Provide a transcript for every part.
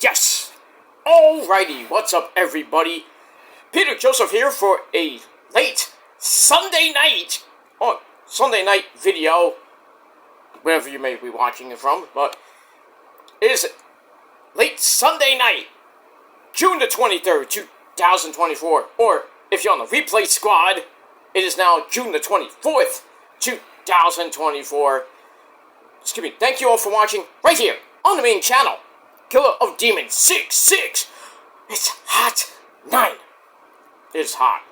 Yes! Alrighty, what's up everybody? Peter Joseph here for a late Sunday night video, wherever you may be watching it from, but it is late Sunday night, June the 23rd, 2024, or if you're on the replay squad, it is now June the 24th, 2024. Excuse me, thank you all for watching right here on the main channel. Killer of Demons 6-6. It's hot 9. It's hot.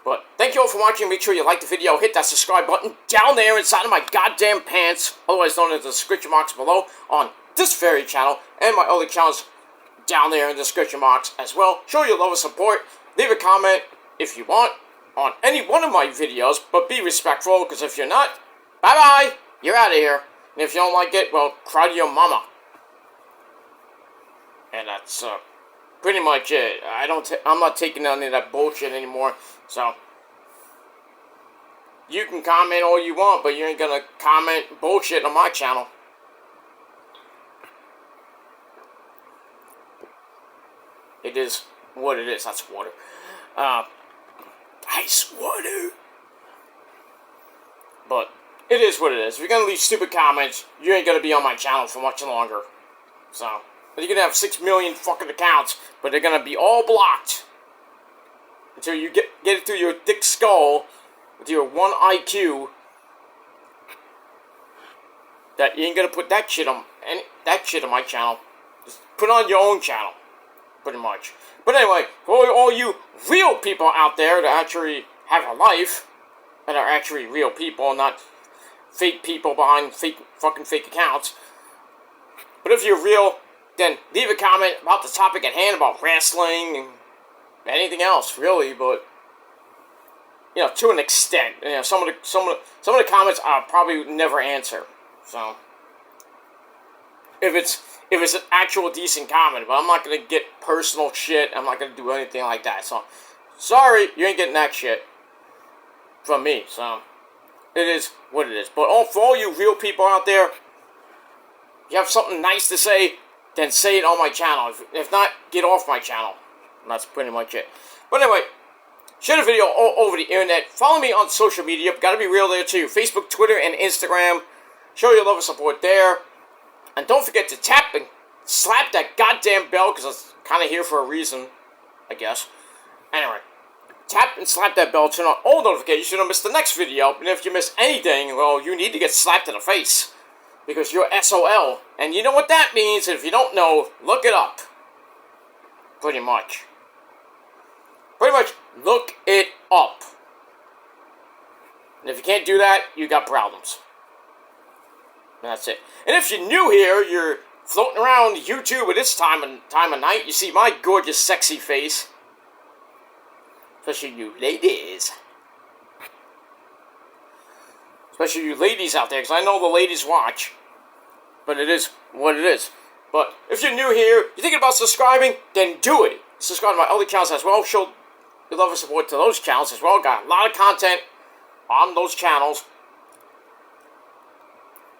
But thank you all for watching. Make sure you like the video. Hit that subscribe button down there inside of my goddamn pants, otherwise known as the description box below, on this very channel and my other channels down there in the description box as well. Show your love and support. Leave a comment if you want on any one of my videos, but be respectful, because if you're not, bye-bye. You're out of here. And if you don't like it, well, cry to your mama. And that's pretty much it. I'm not taking any of that bullshit anymore. So you can comment all you want, but you ain't gonna comment bullshit on my channel. It is what it is. That's water. Ice water. But it is what it is. If you're gonna leave stupid comments, you ain't gonna be on my channel for much longer. So. You're gonna have 6 million fucking accounts, but they're gonna be all blocked until you get it through your thick skull with your 1 IQ that you ain't gonna put that shit on my channel. Just put on your own channel, pretty much. But anyway, for all you real people out there that actually have a life and are actually real people, not fake people behind fake accounts. But if you're real, then leave a comment about the topic at hand, about wrestling and anything else, really. But you know, to an extent, you know, some of the comments I'll probably never answer. So if it's an actual decent comment, but I'm not gonna get personal shit. I'm not gonna do anything like that. So sorry, you ain't getting that shit from me. So it is what it is. But for all you real people out there, you have something nice to say, then say it on my channel. If not, get off my channel. And that's pretty much it. But anyway, share the video all over the internet. Follow me on social media. Gotta be real there too. Facebook, Twitter, and Instagram. Show your love and support there. And don't forget to tap and slap that goddamn bell, because it's kind of here for a reason, I guess. Anyway, tap and slap that bell. Turn on all notifications. You don't miss the next video. And if you miss anything, well, you need to get slapped in the face, because you're SOL. And you know what that means. If you don't know, look it up. Pretty much. Look it up. And if you can't do that, you got problems. And that's it. And if you're new here, you're floating around YouTube at this time of night, you see my gorgeous, sexy face. Especially you ladies. Especially you ladies out there, because I know the ladies watch. But it is what it is. But if you're new here, you're thinking about subscribing, then do it. Subscribe to my other channels as well. Show your love and support to those channels as well. Got a lot of content on those channels.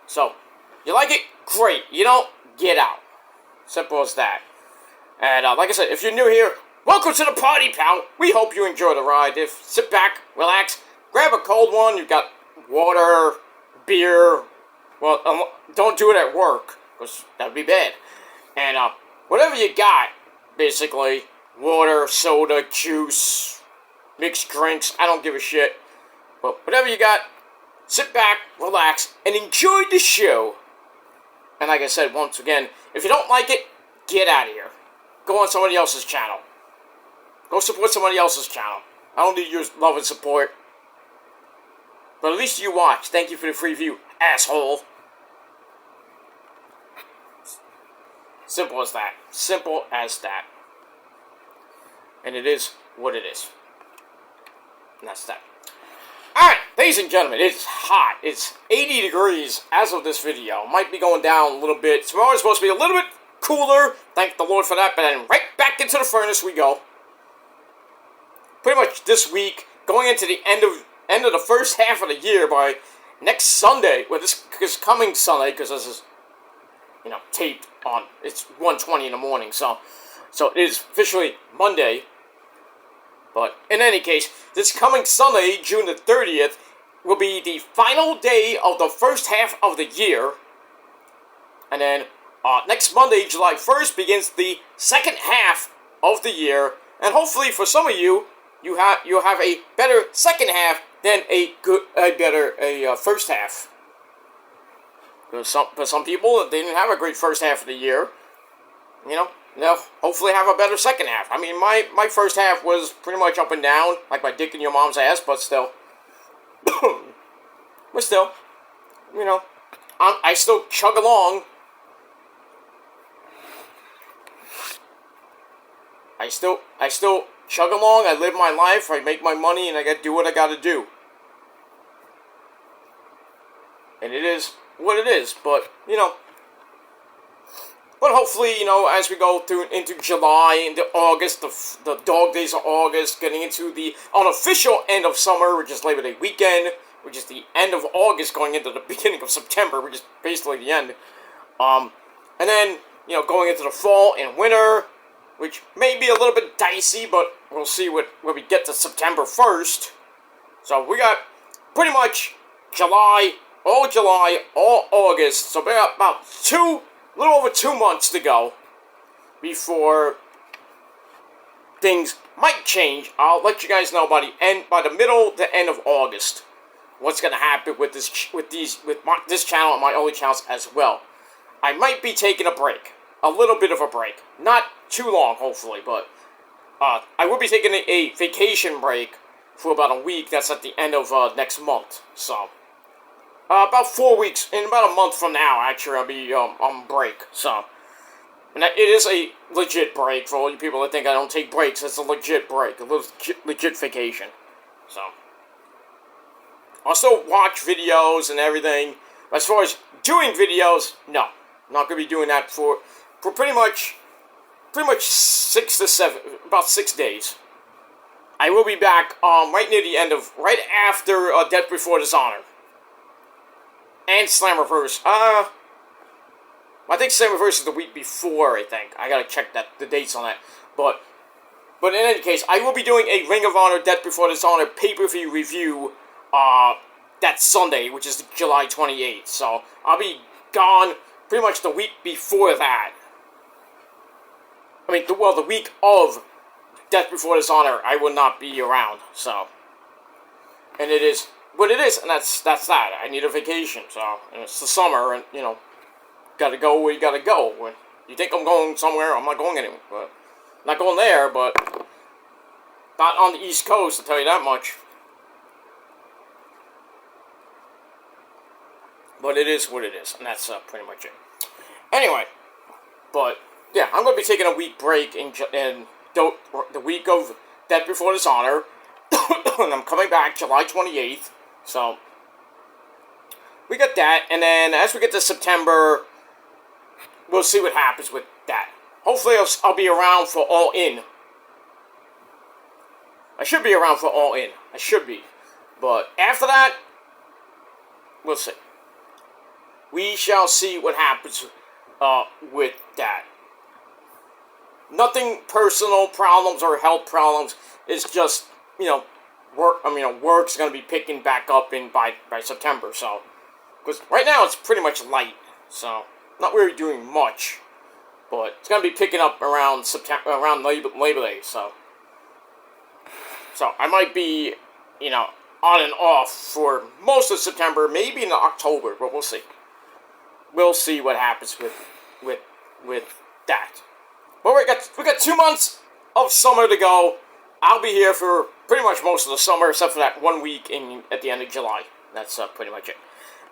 So, you like it? Great. You don't? Get out. Simple as that. And like I said, if you're new here, welcome to the party, pal. We hope you enjoy the ride. Sit back, relax, grab a cold one. You've got water, beer. Well, don't do it at work, because that would be bad. And whatever you got, basically, water, soda, juice, mixed drinks, I don't give a shit. But whatever you got, sit back, relax, and enjoy the show. And like I said, once again, if you don't like it, get out of here. Go on somebody else's channel. Go support somebody else's channel. I don't need your love and support. But at least you watch. Thank you for the free view, asshole. Simple as that. Simple as that. And it is what it is. And that's that. Alright, ladies and gentlemen, it's hot. It's 80 degrees as of this video. Might be going down a little bit. Tomorrow's supposed to be a little bit cooler. Thank the Lord for that. But then right back into the furnace we go. Pretty much this week, going into the end of the first half of the year by next Sunday. Well, this coming Sunday, because this is taped on. It's 1:20 in the morning, so it is officially Monday. But in any case, this coming Sunday, June the 30th, will be the final day of the first half of the year. And then next Monday, July 1st, begins the second half of the year. And hopefully for some of you, you'll have a better second half than a better first half. Because some people, they didn't have a great first half of the year. They'll hopefully have a better second half. I mean, my first half was pretty much up and down, like my dick in your mom's ass, but still. But still, I still chug along. I still chug along, I live my life, I make my money, and I gotta do what I gotta do. And it is what it is, but, But hopefully, as we go through into July, into August, the dog days of August, getting into the unofficial end of summer, which is Labor Day weekend, which is the end of August, going into the beginning of September, which is basically the end. And then, going into the fall and winter, which may be a little bit dicey, but we'll see when we get to September 1st. So we got pretty much July, all August, so we got about a little over 2 months to go before things might change. I'll let you guys know by the middle to end of August, what's going to happen with this channel and my other channels as well. I might be taking a break, a little bit of a break, not too long, hopefully, but I will be taking a vacation break for about a week. That's at the end of next month, so. About 4 weeks, in about a month from now, actually, I'll be on break, so. And it is a legit break for all you people that think I don't take breaks. It's a legit break, a legit vacation, so. I'll still watch videos and everything. As far as doing videos, no. I'm not going to be doing that for pretty much 6 to 7, about 6 days. I will be back right after Death Before Dishonor. And Slammiverse. I think Slammiverse is the week before, I think. I gotta check the dates on that. But in any case, I will be doing a Ring of Honor Death Before Dishonor pay-per-view review that Sunday, which is July 28th. So, I'll be gone pretty much the week before that. I mean, the week of Death Before Dishonor, I will not be around, so. And it is what it is, and that's that. I need a vacation, so, and it's the summer, and, gotta go where you gotta go. When you think I'm going somewhere, I'm not going anywhere, but, not going there, but, not on the East Coast, I'll tell you that much. But it is what it is, and that's pretty much it. Anyway, but, yeah, I'm gonna be taking a week break in the week of Death Before Dishonor, and I'm coming back July 28th. So, we got that, and then as we get to September, we'll see what happens with that. Hopefully, I'll be around for All In. I should be around for All In. I should be. But after that, we'll see. We shall see what happens with that. Nothing personal problems or health problems. It's just, work's going to be picking back up by September, so. Because right now it's pretty much light, so. Not really doing much. But it's going to be picking up around Labor Day, so. So I might be, on and off for most of September, maybe in October, but we'll see. We'll see what happens with that. But we got 2 months of summer to go. I'll be here for pretty much most of the summer, except for that 1 week at the end of July. That's pretty much it.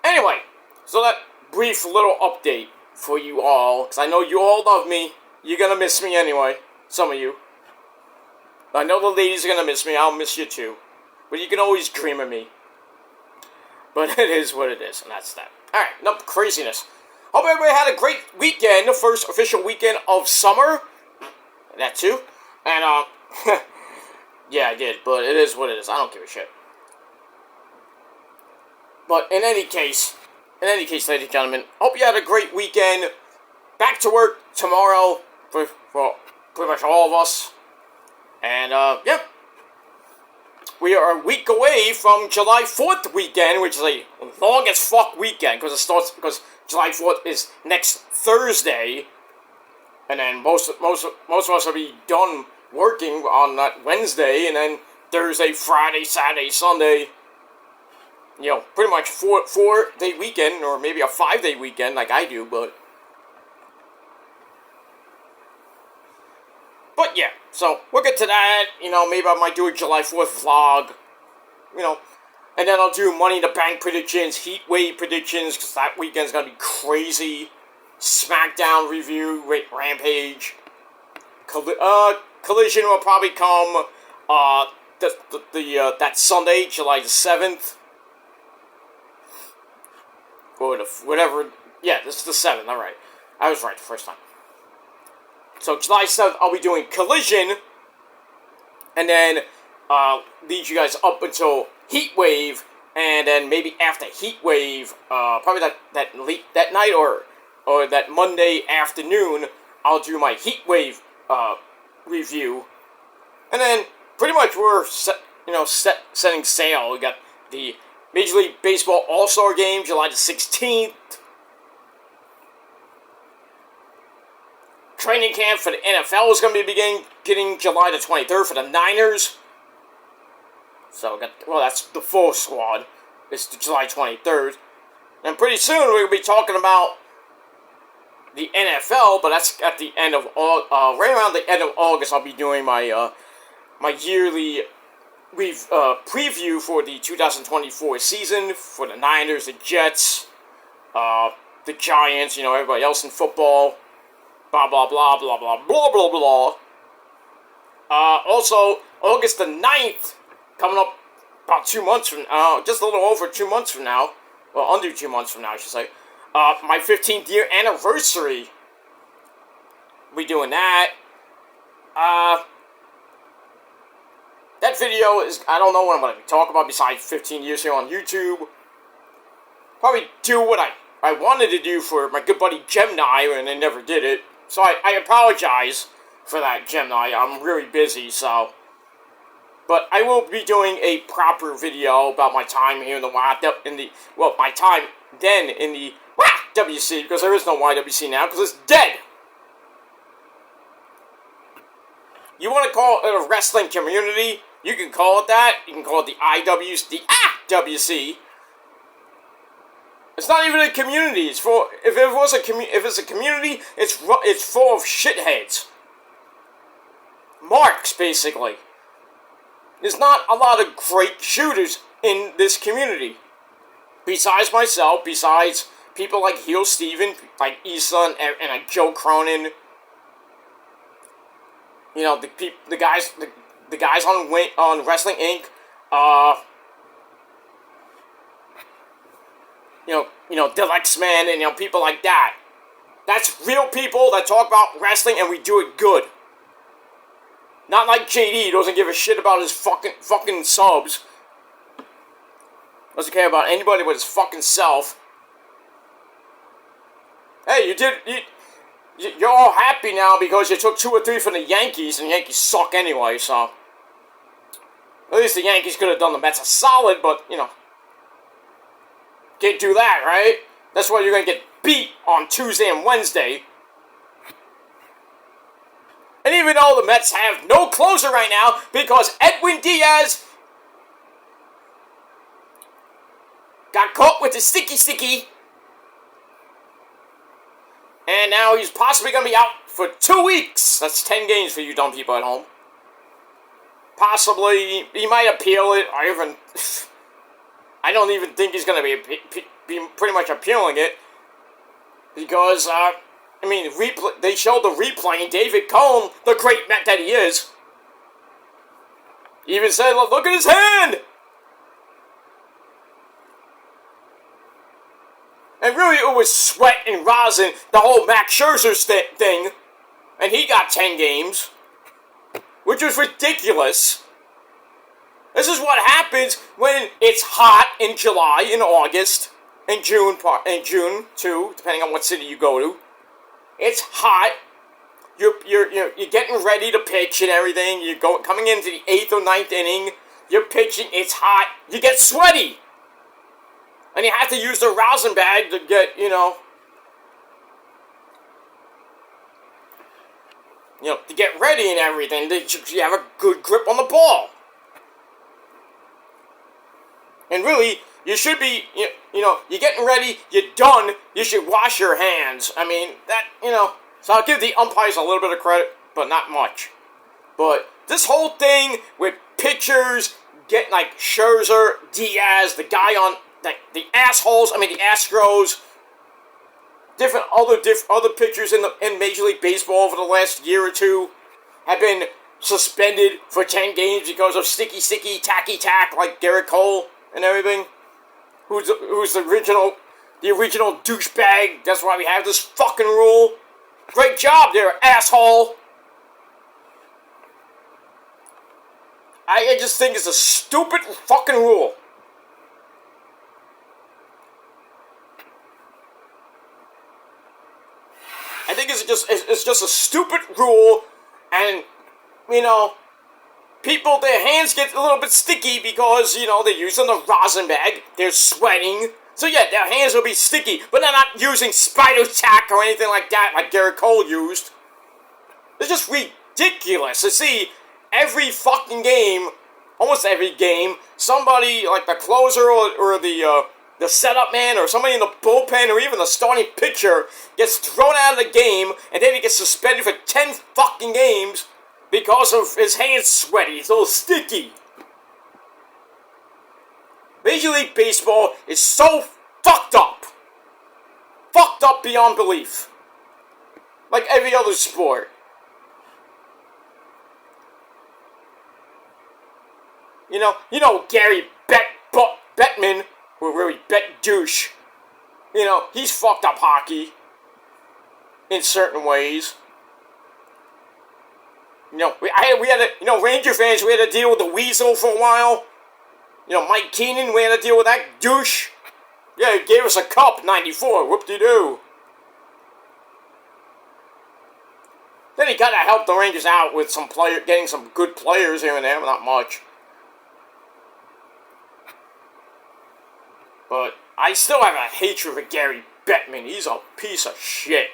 Anyway, so that brief little update for you all, because I know you all love me. You're going to miss me anyway, some of you. I know the ladies are going to miss me. I'll miss you too. But you can always dream of me. But it is what it is, and that's that. Alright, enough craziness. Hope everybody had a great weekend, the first official weekend of summer. That too. And, yeah, I did, but it is what it is. I don't give a shit. But in any case, ladies and gentlemen, hope you had a great weekend. back to work tomorrow for pretty much all of us. And, yeah. We are a week away from July 4th weekend, which is a long as fuck weekend, because July 4th is next Thursday. And then most of us will be done working on that Wednesday, and then Thursday, Friday, Saturday, Sunday. You know, pretty much 4-day weekend, or maybe a 5-day weekend like I do, but yeah, so we'll get to that. You know, maybe I might do a July 4th vlog. You know, and then I'll do Money in the Bank predictions, Heat Wave predictions, because that weekend's gonna be crazy. SmackDown review, Rampage. Collision will probably come that Sunday, July the 7th. Or whatever. Yeah, this is the 7th, alright. I was right the first time. So July 7th, I'll be doing Collision. And then lead you guys up until Heat Wave. And then maybe after Heat Wave, probably that night or that Monday afternoon, I'll do my Heat Wave review. And then pretty much we're setting sail. We got the Major League Baseball All-Star Game, July the 16th. Training camp for the NFL is going to be beginning July the 23rd for the Niners. So, that's the full squad. It's July 23rd. And pretty soon we're going to be talking about the NFL, but that's at the end of right around the end of August. I'll be doing my my yearly preview for the 2024 season for the Niners, the Jets, the Giants. You know, everybody else in football. Blah blah blah blah blah blah blah blah. Also, August the 9th, coming up about 2 months from just a little over 2 months from now. Well, under 2 months from now, I should say. My 15th year anniversary. We doing that. That video is, I don't know what I'm going to be talking about besides 15 years here on YouTube. Probably do what I wanted to do for my good buddy Gemini, and I never did it. So I apologize for that, Gemini. I'm really busy, so. But I will be doing a proper video about my time here in the my time then in the WC, because there is no YWC now, because it's dead. You want to call it a wrestling community? You can call it that. You can call it the WC. It's not even a community. It's for if it's a community, it's full of shitheads. Marks, basically. There's not a lot of great shooters in this community. Besides myself, besides people like Heel Steven, like Issa and like Joe Cronin. You know, the guys on Wrestling Inc. You know, Deluxe Man and people like that. That's real people that talk about wrestling and we do it good. Not like JD, doesn't give a shit about his fucking subs. Doesn't care about anybody but his fucking self. Hey, you're all happy now because you took 2 or 3 from the Yankees, and the Yankees suck anyway, so. At least the Yankees could have done the Mets a solid, but, you know. Can't do that, right? That's why you're going to get beat on Tuesday and Wednesday. And even though the Mets have no closer right now, because Edwin Diaz got caught with the sticky. And now he's possibly going to be out for 2 weeks. That's 10 games for you dumb people at home. Possibly, he might appeal it. I don't even think he's going to be pretty much appealing it. Because, they showed the replay, and David Cone, the great Met that he is, even said, look at his hand! And really, it was sweat and rosin, the whole Max Scherzer thing. And he got 10 games. Which was ridiculous. This is what happens when it's hot in July, in August, in June too, depending on what city you go to. It's hot. You're getting ready to pitch and everything. Coming into the 8th or ninth inning. You're pitching. It's hot. You get sweaty, and you have to use the rosin bag to get to get ready and everything. You have a good grip on the ball. And really, you should be, you're getting ready, you're done, you should wash your hands. I mean, so I'll give the umpires a little bit of credit, but not much. But this whole thing with pitchers, getting like Scherzer, Diaz, the guy on, the Astros, different other pitchers in Major League Baseball over the last year or two have been suspended for 10 games because of sticky, tacky, like Garrett Cole and everything. Who's the original douchebag? That's why we have this fucking rule. Great job there, asshole. I just think it's a stupid fucking rule. I think it's just a stupid rule, and people, their hands get a little bit sticky because they're using the rosin bag, they're sweating, so yeah, their hands will be sticky, but they're not using spider tack or anything like that, like Garrett Cole used. It's just ridiculous to see every fucking game, almost every game, somebody like the closer or the setup man or somebody in the bullpen or even the starting pitcher gets thrown out of the game and then he gets suspended for 10 fucking games because of his hands sweaty. It's a little sticky. Major League Baseball is so fucked up. Fucked up beyond belief. Like every other sport. Gary Bettman, where we bet douche. He's fucked up hockey in certain ways. We had Ranger fans, we had to deal with the Weasel for a while. Mike Keenan, we had to deal with that douche. Yeah, he gave us a cup, 94, whoop-de-doo. Then he kind of helped the Rangers out with getting some good players here and there, but not much. But I still have a hatred for Gary Bettman. He's a piece of shit.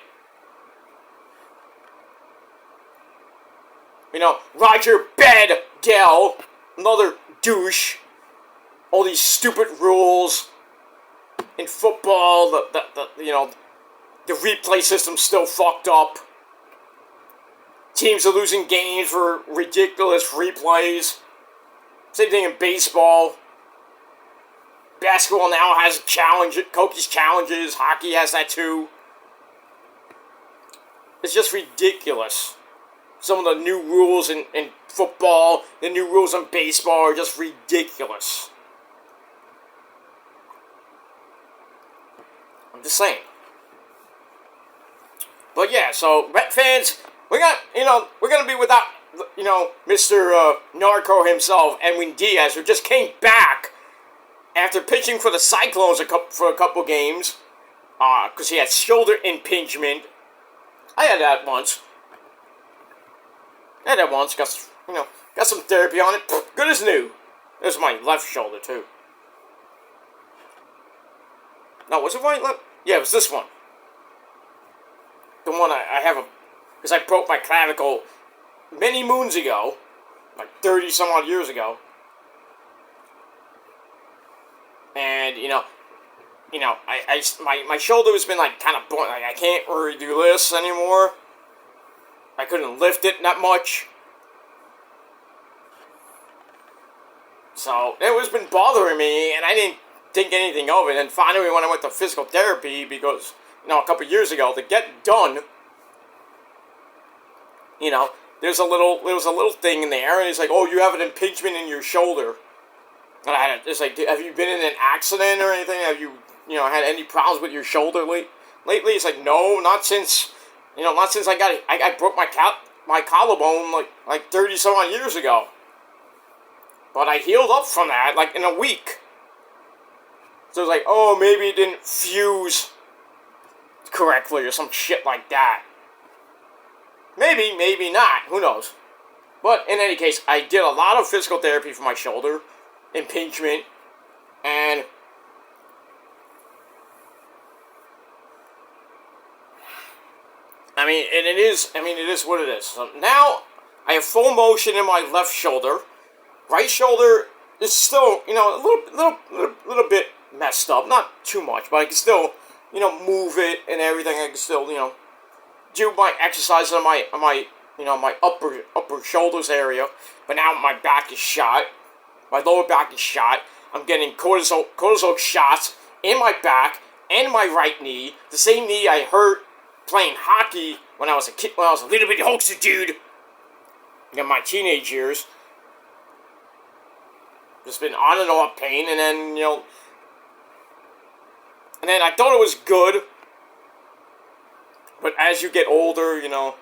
Roger Goodell, another douche. All these stupid rules in football. The replay system's still fucked up. Teams are losing games for ridiculous replays. Same thing in baseball. Basketball now has Koki's challenges. Hockey has that too. It's just ridiculous. Some of the new rules in football, the new rules in baseball are just ridiculous. I'm just saying. But yeah, so Met fans, we're gonna be without Mr. Narco himself, Edwin Diaz, who just came back after pitching for the Cyclones for a couple games, because he had shoulder impingement. I had that once. Got some therapy on it. Good as new. It was my left shoulder, too. No, was it right left? Yeah, it was this one. The one I have because I broke my clavicle many moons ago. Like 30 some odd years ago. And, my shoulder has been, kind of blunt. I can't really do this anymore. I couldn't lift it that much. So, it was been bothering me, and I didn't think anything of it. And finally, when I went to physical therapy, because, a couple years ago, to get done, there was a little thing in there, and it's like, oh, you have an impingement in your shoulder. And it's like, have you been in an accident or anything? Have you, had any problems with your shoulder lately? It's like, no, not since I broke my collarbone like 30 some odd years ago. But I healed up from that, in a week. So it's like, oh, maybe it didn't fuse correctly or some shit like that. Maybe, maybe not. Who knows? But in any case, I did a lot of physical therapy for my shoulder, impingement, and it is what it is. So now I have full motion in my left shoulder. Right shoulder is still, a little bit messed up. Not too much, but I can still, move it and everything. I can still, do my exercises on my upper shoulders area. But now my back is shot. My lower back is shot. I'm getting cortisone shots in my back and my right knee. The same knee I hurt playing hockey when I was a kid, when I was a little bitty hoaxer dude. In my teenage years. Just been on and off pain, and then, and then I thought it was good. But as you get older, you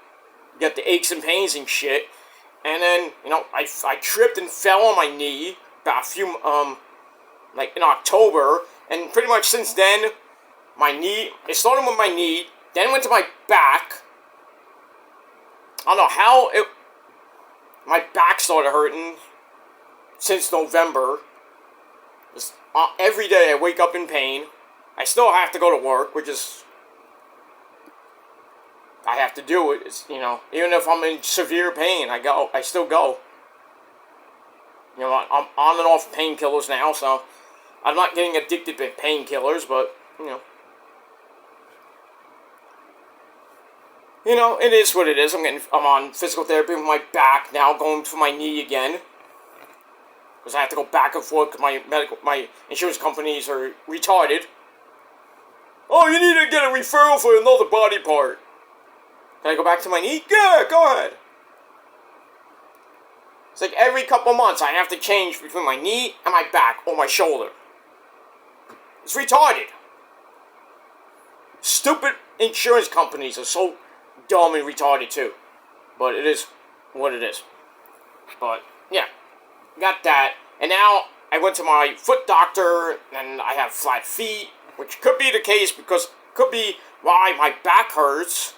get the aches and pains and shit. And then, I tripped and fell on my knee about like in October. And pretty much since then, it started with my knee, then went to my back. I don't know how my back started hurting since November. Just, every day I wake up in pain. I still have to go to work, which is... I have to do it. It's, even if I'm in severe pain, I still go. I'm on and off painkillers now, so I'm not getting addicted to painkillers, but, it is what it is. I'm on physical therapy with my back now, going for my knee again. Because I have to go back and forth because my insurance companies are retarded. Oh, you need to get a referral for another body part. Can I go back to my knee? Yeah, go ahead. It's like every couple months I have to change between my knee and my back or my shoulder. It's retarded. Stupid insurance companies are so dumb and retarded too. But it is what it is. But, yeah. Got that. And now I went to my foot doctor and I have flat feet. Which could be the case because could be why my back hurts.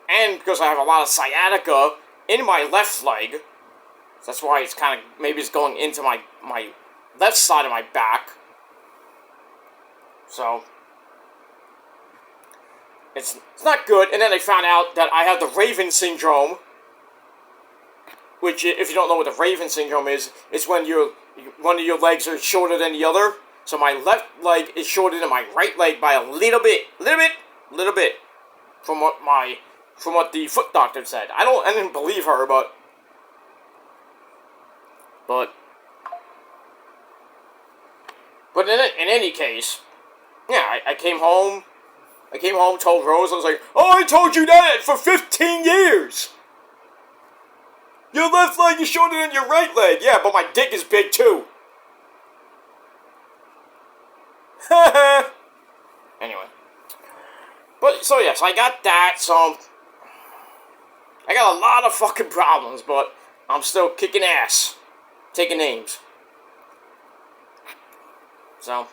And because I have a lot of sciatica in my left leg. So that's why it's kind of, maybe it's going into my left side of my back. So, it's not good. And then they found out that I have the Raven syndrome. Which, if you don't know what the Raven syndrome is, it's when one of your legs are shorter than the other. So my left leg is shorter than my right leg by a little bit. From what the foot doctor said. I didn't believe her, but in any case, yeah, I came home, told Rose, I was like, oh, I told you that for 15 years! Your left leg is shorter than your right leg! Yeah, but my dick is big too! Anyway. But, so yes, I got that, so I got a lot of fucking problems, but I'm still kicking ass. Taking names. So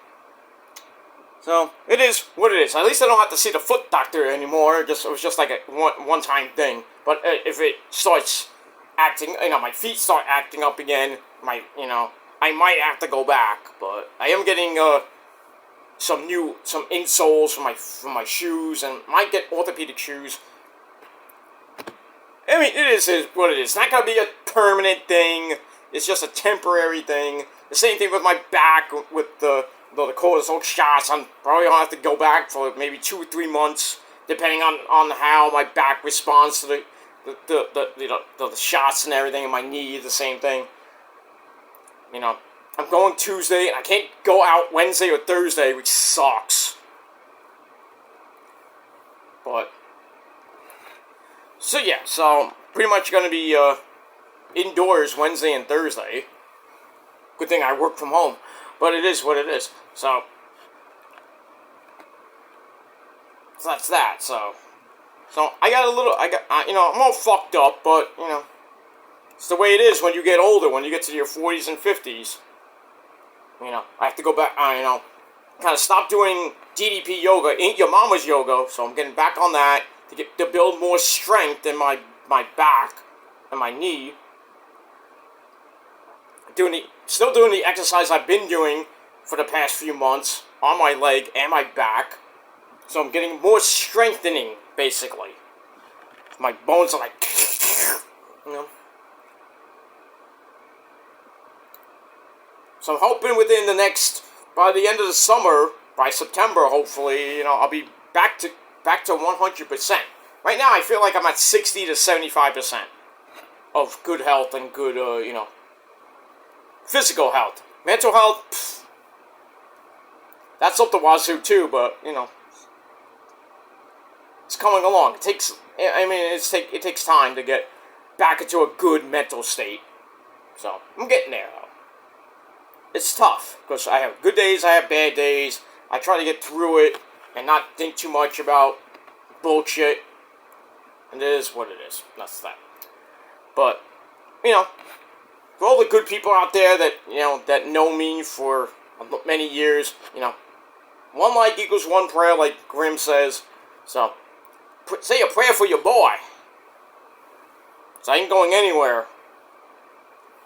it is what it is. At least I don't have to see the foot doctor anymore. It was just like a one-time thing. But if it starts acting, my feet start acting up again, I might have to go back. But I am getting some insoles for my shoes, and might get orthopedic shoes. I mean, it is what it is. It's not going to be a permanent thing. It's just a temporary thing. The same thing with my back, with the cortisone shots. I'm probably going to have to go back for maybe 2 or 3 months, depending on how my back responds to the shots and everything, and my knee, the same thing. I'm going Tuesday, and I can't go out Wednesday or Thursday, which sucks. But, so yeah, so pretty much going to be indoors Wednesday and Thursday. Good thing I work from home, but it is what it is. So that's that. So I got I'm all fucked up, but it's the way it is when you get older. When you get to your 40s and 50s, I have to go back. Kind of stop doing DDP yoga, Ain't Your Mama's yoga. So I'm getting back on that to build more strength in my my back and my knee. Still doing the exercise I've been doing for the past few months on my leg and my back. So I'm getting more strengthening, basically. My bones are like, you know. So I'm hoping by the end of the summer, by September, hopefully, I'll be back to 100%. Right now, I feel like I'm at 60 to 75% of good health and good, physical health. Mental health, that's up the wazoo too, but, it's coming along. It takes time to get back into a good mental state. So, I'm getting there, though. It's tough, because I have good days, I have bad days. I try to get through it and not think too much about bullshit. And it is what it is. That's that. But, for all the good people out there that know me for many years, one like equals one prayer, like Grimm says. So, say a prayer for your boy. So I ain't going anywhere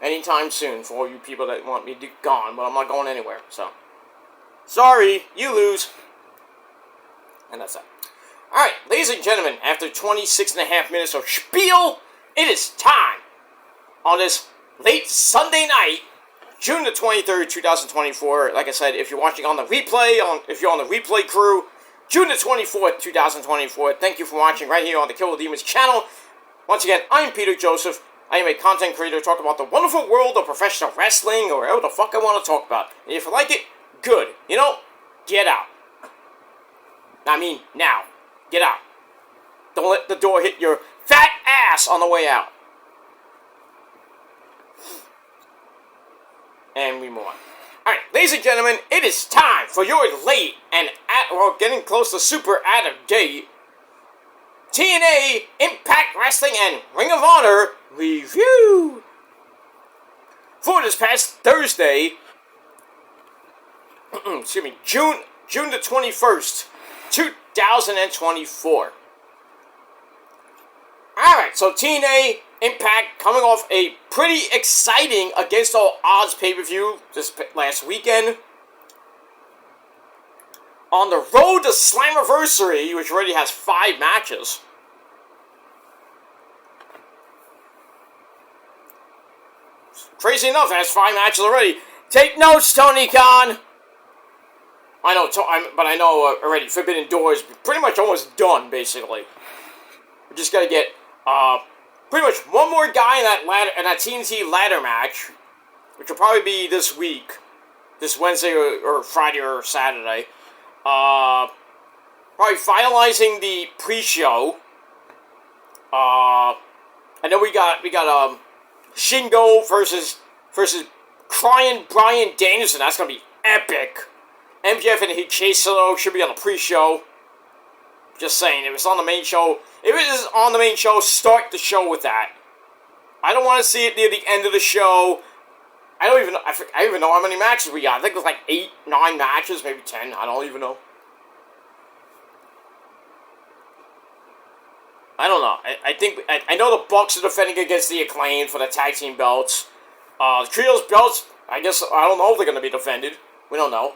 anytime soon for all you people that want me to be gone, but I'm not going anywhere. So, sorry, you lose. And that's that. Alright, ladies and gentlemen, after 26 and a half minutes of spiel, it is time on this late Sunday night, June the 23rd, 2024. Like I said, if you're watching on the replay, if you're on the replay crew, June the 24th, 2024. Thank you for watching right here on the Kill the Demons channel. Once again, I'm Peter Joseph. I am a content creator talking about the wonderful world of professional wrestling, or whatever the fuck I want to talk about. And if you like it, good. Get out. Now. Get out. Don't let the door hit your fat ass on the way out. And we move on. Alright, ladies and gentlemen, it is time for your late and getting close to super out of date TNA, Impact Wrestling, and Ring of Honor review. For this past Thursday, excuse me, June the 21st, 2024. Alright, so TNA Impact coming off a pretty exciting Against All Odds pay-per-view this last weekend. On the road to Slammiversary, which already has 5 matches. Crazy enough, it has 5 matches already. Take notes, Tony Khan! I know already, Forbidden Door is pretty much almost done, basically. We just gotta get, pretty much one more guy in that TNT ladder match, which will probably be this week, this Wednesday or Friday or Saturday. Probably finalizing the pre-show. And then we got Shingo versus Crying Bryan Danielson. That's gonna be epic. MJF and Chaselo should be on the pre-show. Just saying, if it's on the main show, start the show with that. I don't want to see it near the end of the show. I don't even know how many matches we got. I think it's like 8, 9 matches, maybe 10. I don't even know. I don't know. I know the Bucks are defending against the Acclaimed for the tag team belts. The Trios belts, I don't know if they're going to be defended. We don't know.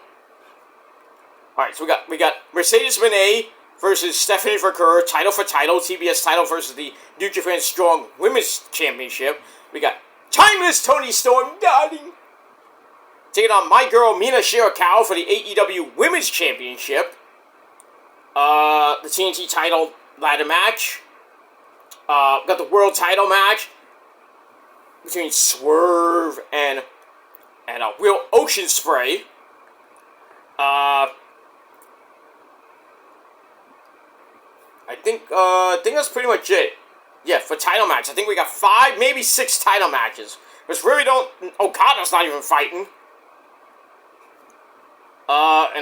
Alright, so we got Mercedes Moné versus Stephanie Verker, title for title, TBS title versus the New Japan Strong Women's Championship. We got Timeless Tony Storm, darling, taking on my girl Mina Shirakawa for the AEW Women's Championship. The TNT title ladder match. Got the world title match between Swerve and Will Ocean Spray. I think that's pretty much it. Yeah, for title match. I think we got 5, maybe 6 title matches. Because really Okada's not even fighting. The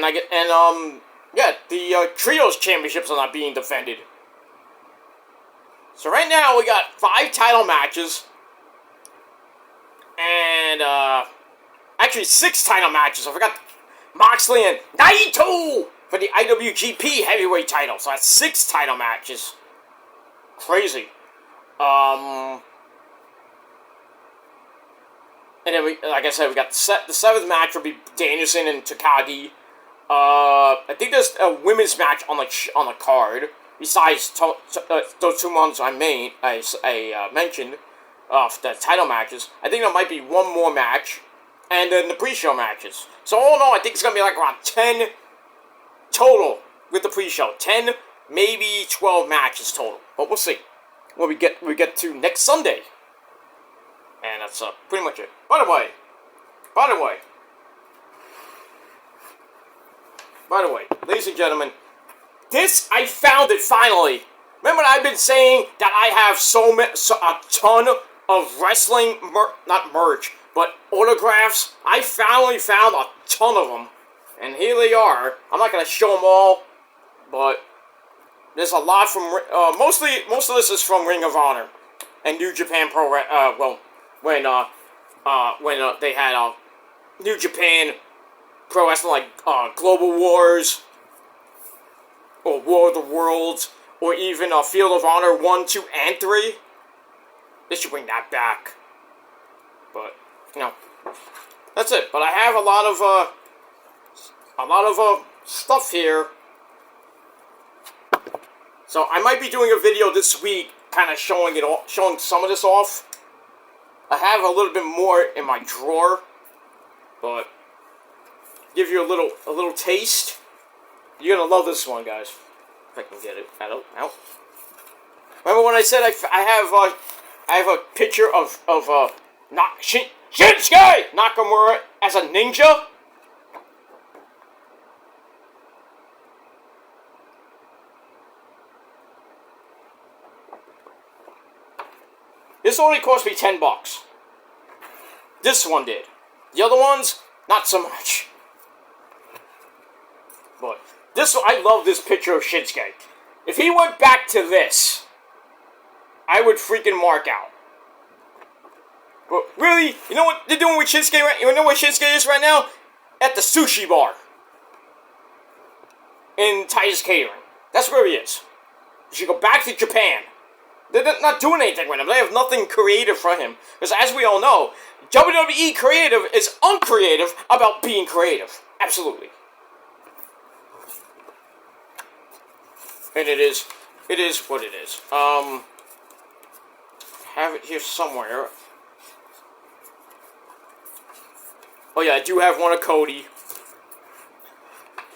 Trios Championships are not being defended. So right now we got 5 title matches. And, actually 6 title matches. I forgot Moxley and Naito for the IWGP Heavyweight title. So that's 6 title matches. Crazy. And then like I said, we got the seventh match will be Danielson and Takagi. I think there's a women's match on the card besides those 2 months I mentioned the title matches. I think there might be one more match, and then the pre-show matches. So all in all, I think it's gonna be like around 10 total with the pre-show. 10, maybe 12 matches total, but we'll see when we get to next Sunday. And that's pretty much it. By the way, ladies and gentlemen, I found it finally. Remember I've been saying that I have a ton of wrestling, not merch, but autographs. I finally found a ton of them. And here they are. I'm not going to show them all, but there's a lot from, most of this is from Ring of Honor and New Japan when they had New Japan Pro Wrestling, like Global Wars, or War of the Worlds, or even Field of Honor 1, 2, and 3. They should bring that back. But, that's it. But I have a lot of stuff here. So I might be doing a video this week, kind of showing some of this off. I have a little bit more in my drawer, but give you a little taste. You're gonna love this one, guys. If I can get it out. Remember when I said I have a picture of Shinsuke Nakamura as a ninja? This only cost me $10. This one did. The other ones, not so much. But this one, I love this picture of Shinsuke. If he went back to this, I would freaking mark out. But really, you know what they're doing with Shinsuke right? You know what Shinsuke is right now? At the sushi bar in Titus Catering. That's where he is. You should go back to Japan. They're not doing anything with him. They have nothing creative for him. Because as we all know, WWE creative is uncreative about being creative. Absolutely. And it is what it is. Have it here somewhere. Oh yeah, I do have one of Cody.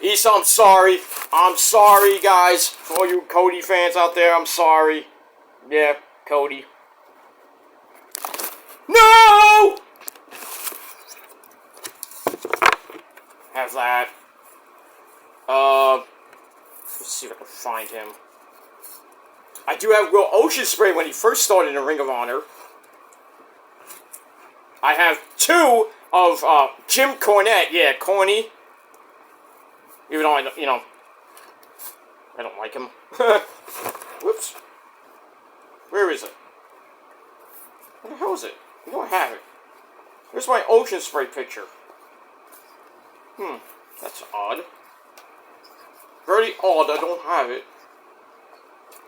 Issa, I'm sorry. I'm sorry, guys. For all you Cody fans out there, I'm sorry. Yeah, Cody. No! Have that. Let's see if I can find him. I do have Will Ocean Spray when he first started in Ring of Honor. I have 2 of Jim Cornette. Yeah, Corny. Even though I don't like him. Whoops. Where is it? Where the hell is it? I know I have it. Where's my Ocean Spray picture? That's odd. Very odd, I don't have it.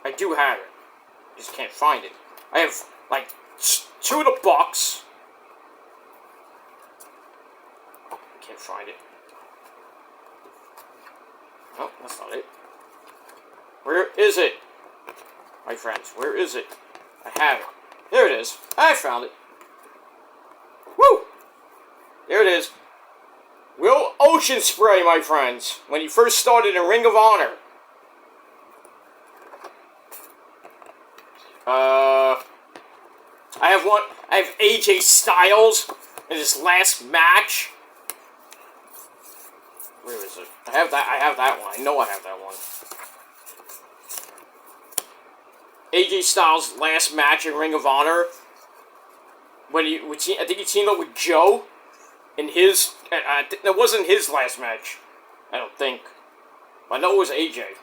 I do have it. I just can't find it. I have, like, 2 of the Bucks. Can't find it. Oh, that's not it. Where is it? My friends, where is it? I have it. There it is. I found it. Woo! There it is. Will Ocean Spray, my friends, when he first started in Ring of Honor. I have AJ Styles in his last match. Where is it? I have that one. I know I have that one. AJ Styles' last match in Ring of Honor. I think he teamed up with Joe. It wasn't his last match. I don't think. I know it was AJ.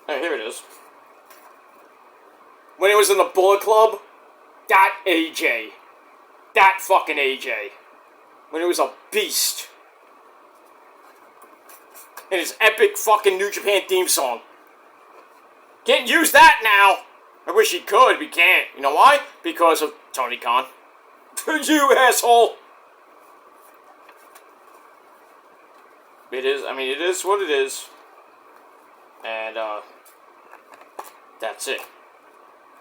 Here it is. When he was in the Bullet Club, that AJ. That fucking AJ. When he was a beast. And his epic fucking New Japan theme song. Can't use that now. I wish he could. We can't. You know why? Because of Tony Khan. You asshole. It is. I mean, it is what it is. And that's it.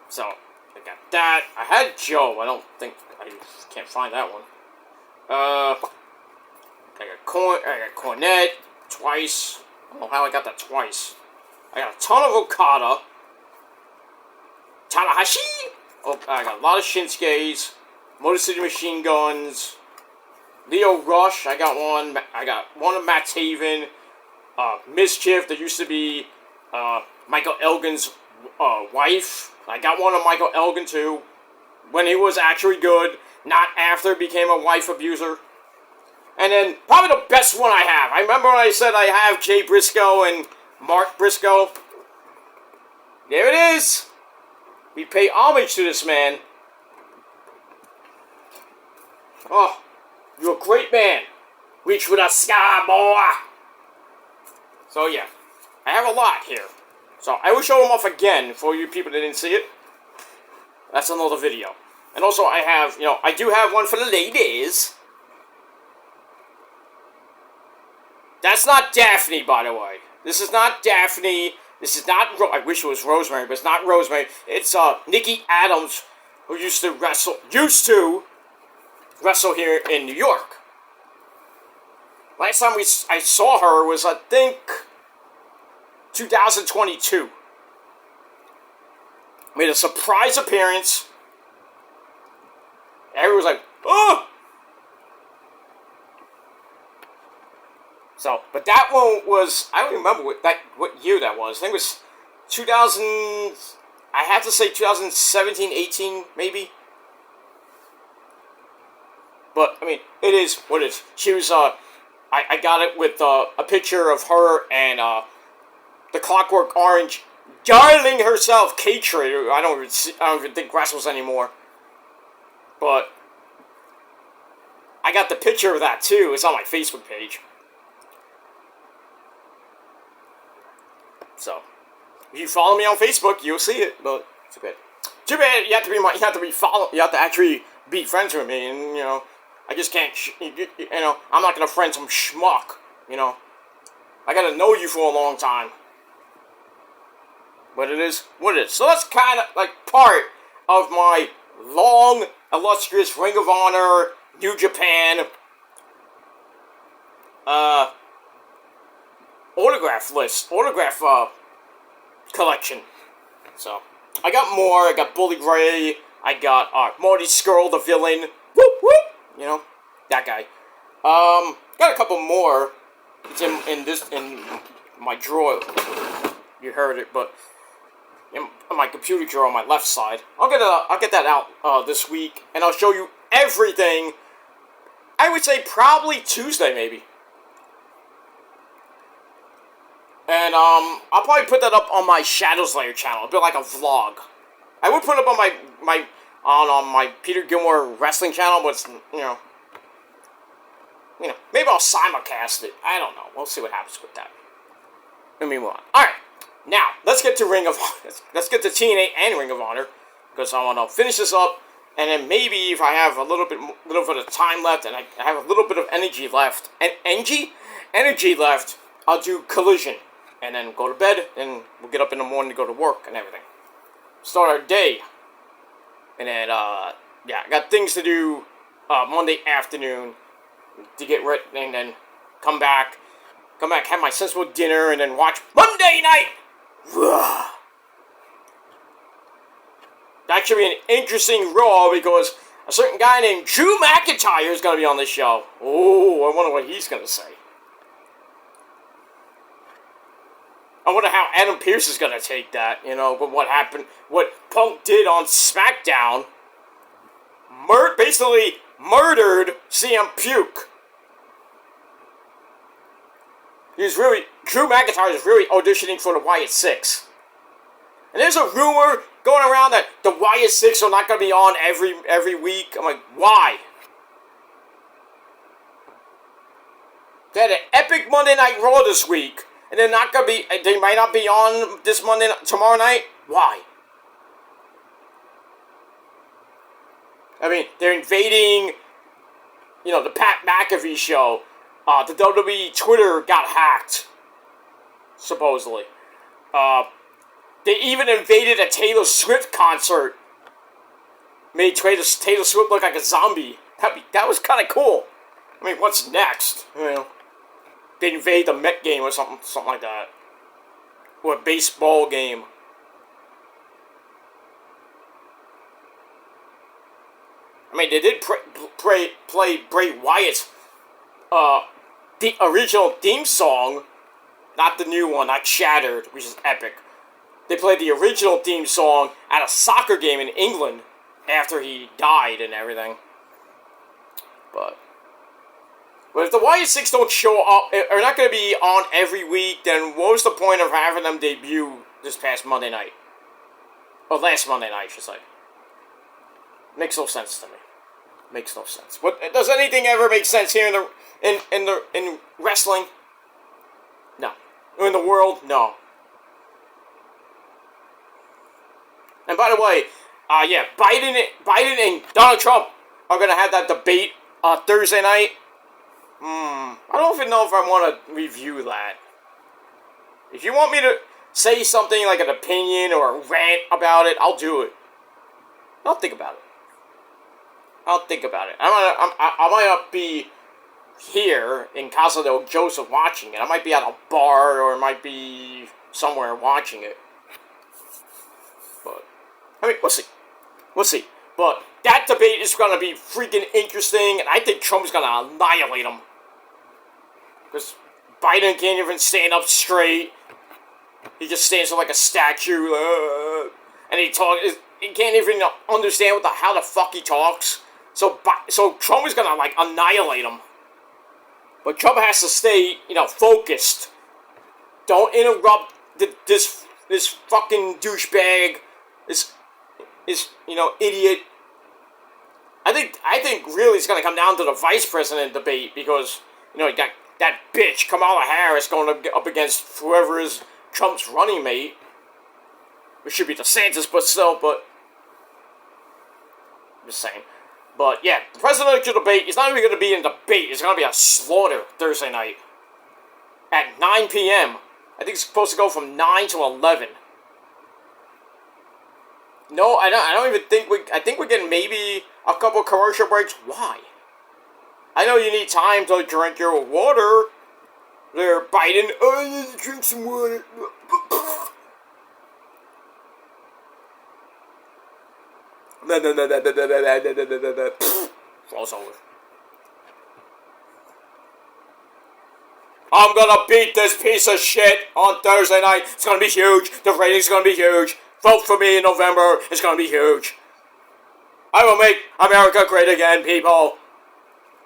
So I got that. I had Joe. I can't find that one. I got Cornet twice. I don't know how I got that twice. I got a ton of Okada. Tanahashi. Oh, I got a lot of Shinsuke's. Motor City Machine Guns. Leo Rush. I got one. I got one of Matt Taven. Mischief. There used to be Michael Elgin's wife. I got one of Michael Elgin too. When he was actually good. Not after he became a wife abuser. And then, probably the best one I have. I remember when I said I have Jay Briscoe and Mark Briscoe. There it is. We pay homage to this man. Oh, you're a great man. Reach for the sky, boy. So, yeah. I have a lot here. So, I will show them off again for you people that didn't see it. That's another video. And also, I have, I do have one for the ladies. That's not Daphne, by the way. This is not Daphne. This is not, I wish it was Rosemary, but it's not Rosemary. It's Nikki Adams, who used to wrestle here in New York. Last time I saw her was, I think, 2022. Made a surprise appearance. Everyone was like, oh! So, but that one was, I don't remember what year that was. I think it was 2000, I have to say 2017, 18, maybe. But, I mean, it is what it is. She was, I got it with a picture of her and the Clockwork Orange darling herself, K-Trade. I don't even think wrestles anymore. But I got the picture of that too. It's on my Facebook page. So, if you follow me on Facebook, you'll see it. But too bad. Too bad. You have to actually be friends with me, and I just can't. I'm not gonna friend some schmuck. I gotta know you for a long time. But it is what it is. So that's kind of like part of my long, illustrious Ring of Honor, New Japan, autograph collection. So, I got more. I got Bully Ray. I got Marty Scurll, the villain. Whoop, whoop. That guy. Got a couple more. It's in my drawer. You heard it, but in my computer drawer on my left side. I'll get that out this week, and I'll show you everything. I would say probably Tuesday, maybe. And I'll probably put that up on my Shadows Layer channel. It'll be like a vlog. I would put it up on my Peter Gilmore wrestling channel, but it's, maybe I'll simulcast it. I don't know. We'll see what happens with that. Let me move on. All right. Now, let's get to Ring of Honor. Let's get to TNA and Ring of Honor, because I want to finish this up, and then maybe if I have a little bit of time left, and I have a little bit of energy left, I'll do Collision, and then go to bed, and we'll get up in the morning to go to work and everything. Start our day, and then I got things to do Monday afternoon to get ready, and then come back, have my sensible dinner, and then watch Monday night. That should be an interesting Raw, because a certain guy named Drew McIntyre is going to be on this show. Oh, I wonder what he's going to say. I wonder how Adam Pearce is going to take that, with what happened, what Punk did on SmackDown. Basically murdered CM Punk. Drew McIntyre is really auditioning for the Wyatt Six. And there's a rumor going around that the Wyatt Six are not going to be on every week. I'm like, why? They had an epic Monday Night Raw this week and they're not gonna be. They might not be on this tomorrow night. Why? I mean, they're invading. You know, the Pat McAfee show. The WWE Twitter got hacked. Supposedly. They even invaded a Taylor Swift concert. Made Taylor Swift look like a zombie. That was kind of cool. I mean, what's next? You know, they invade the Met game or something like that, or a baseball game. I mean, they did play Bray Wyatt's the original theme song, not the new one, not Shattered, which is epic. They played the original theme song at a soccer game in England after he died and everything. But if the Wyatt Six don't show up, are not going to be on every week, then what was the point of having them debut this past Monday night? Or last Monday night, I should say. Makes no sense to me. Makes no sense. What, does anything ever make sense here in wrestling? No. In the world? No. And by the way, yeah, Biden and Donald Trump are going to have that debate Thursday night. I don't even know if I want to review that. If you want me to say something like an opinion or a rant about it, I'll do it. I'll think about it. I might not be here in Casa del Joseph watching it. I might be at a bar or I might be somewhere watching it. But, I mean, we'll see. We'll see. But that debate is going to be freaking interesting, and I think Trump's going to annihilate him. Because Biden can't even stand up straight. He just stands there like a statue. And he can't even understand how the fuck he talks. So Trump is going to, like, annihilate him. But Trump has to stay, focused. Don't interrupt this fucking douchebag, this idiot. I think really it's going to come down to the vice president debate because, you got that bitch, Kamala Harris, going up against whoever is Trump's running mate. It should be DeSantis, but still, I'm just saying. But yeah, the presidential debate is not even going to be a debate. It's going to be a slaughter Thursday night at 9 p.m. I think it's supposed to go from 9 to 11. No, I don't even think I think we're getting maybe a couple commercial breaks. Why? I know you need time to drink your water. There, Biden. Oh, I need to drink some water. No. Falls over. I'm gonna beat this piece of shit on Thursday night. It's gonna be huge. The ratings gonna be huge. Vote for me in November. It's gonna be huge. I will make America great again, people.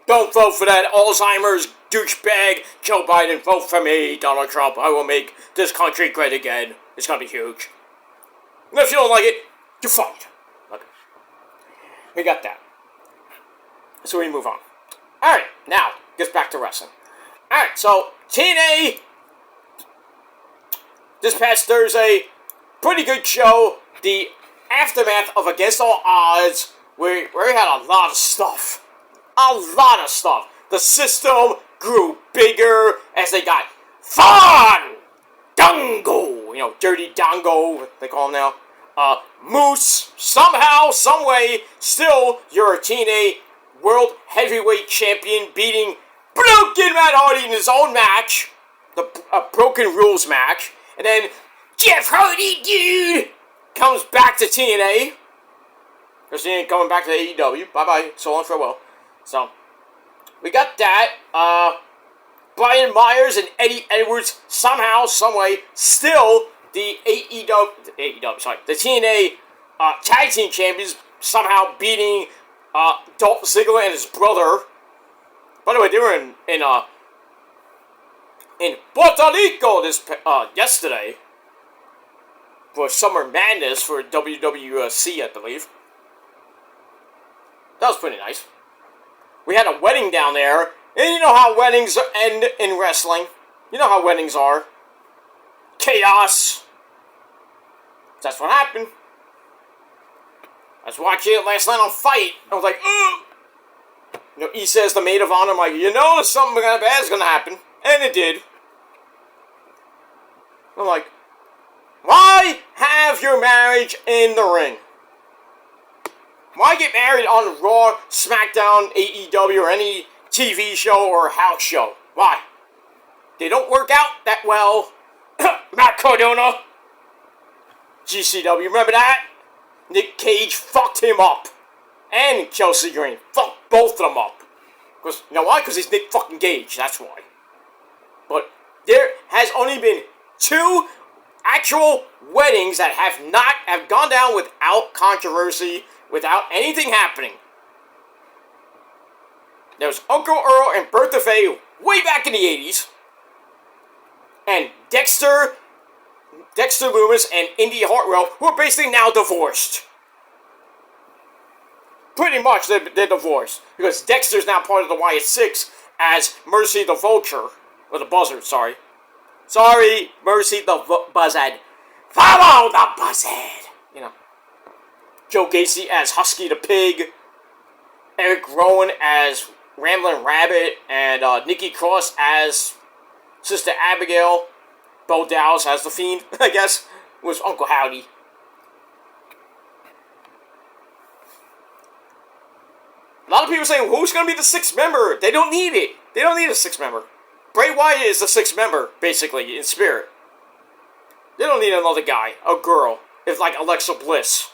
Don't vote for that Alzheimer's douchebag Joe Biden. Vote for me, Donald Trump. I will make this country great again. It's gonna be huge. And if you don't like it, you're fired. Okay. We got that. So we move on. Alright, now, gets back to wrestling. Alright, so TNA this past Thursday, pretty good show. The aftermath of Against All Odds, where we had a lot of stuff. A lot of stuff. The system grew bigger as they got Fandango, Dirty Dango, they call him now. Moose, somehow, someway, still your TNA World Heavyweight Champion, beating Broken Matt Hardy in his own match, a Broken Rules match, and then Jeff Hardy, dude, comes back to TNA. Because he ain't coming back to AEW. Bye-bye, so long, farewell. So, we got that. Brian Myers and Eddie Edwards, somehow, someway, still the the TNA Tag Team Champions, somehow beating Dolph Ziggler and his brother. By the way, they were in Puerto Rico yesterday for Summer Madness for WWC, I believe. That was pretty nice. We had a wedding down there, and you know how weddings end in wrestling. You know how weddings are. chaos. That's what happened. I was watching it last night on Fight. I was like, ugh. You know, he says the maid of honor. I'm like, you know, something bad is gonna happen, and it did. I'm like, why have your marriage in the ring? Why get married on Raw, SmackDown, AEW, or any TV show or house show? Why? They don't work out that well. Matt Cardona. GCW, remember that? Nick Cage fucked him up. And Chelsea Green. Fucked both of them up. Because, you know why? Because he's Nick fucking Cage, that's why. But there has only been 2 actual weddings that have gone down without controversy, without anything happening. There was Uncle Earl and Bertha Faye way back in the 80s. And Dexter Loomis and Indy Hartwell, who are basically now divorced. Pretty much they're divorced. Because Dexter's now part of the Wyatt Six as Mercy the Vulture. Or the Buzzard, sorry. Sorry, Mercy the Buzzard. Follow the Buzzard! You know. Joe Gacy as Husky the Pig. Eric Rowan as Ramblin' Rabbit. And Nikki Cross as Sister Abigail. Bo Dallas as the Fiend, I guess, was Uncle Howdy. A lot of people saying, who's going to be the 6th member? They don't need it. They don't need a 6th member. Bray Wyatt is the 6th member, basically, in spirit. They don't need another guy, a girl, if like Alexa Bliss.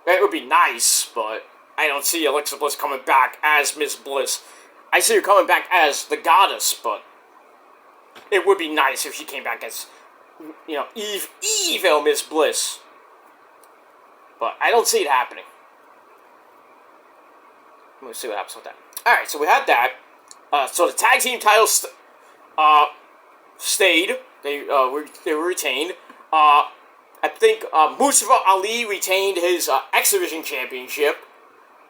That would be nice, but I don't see Alexa Bliss coming back as Miss Bliss. I see her coming back as the goddess, but it would be nice if she came back as, you know, evil Miss Bliss. But I don't see it happening. Let's see what happens with that. Alright, so we had that. So the tag team titles stayed. They were retained. I think Mustafa Ali retained his X Division Championship.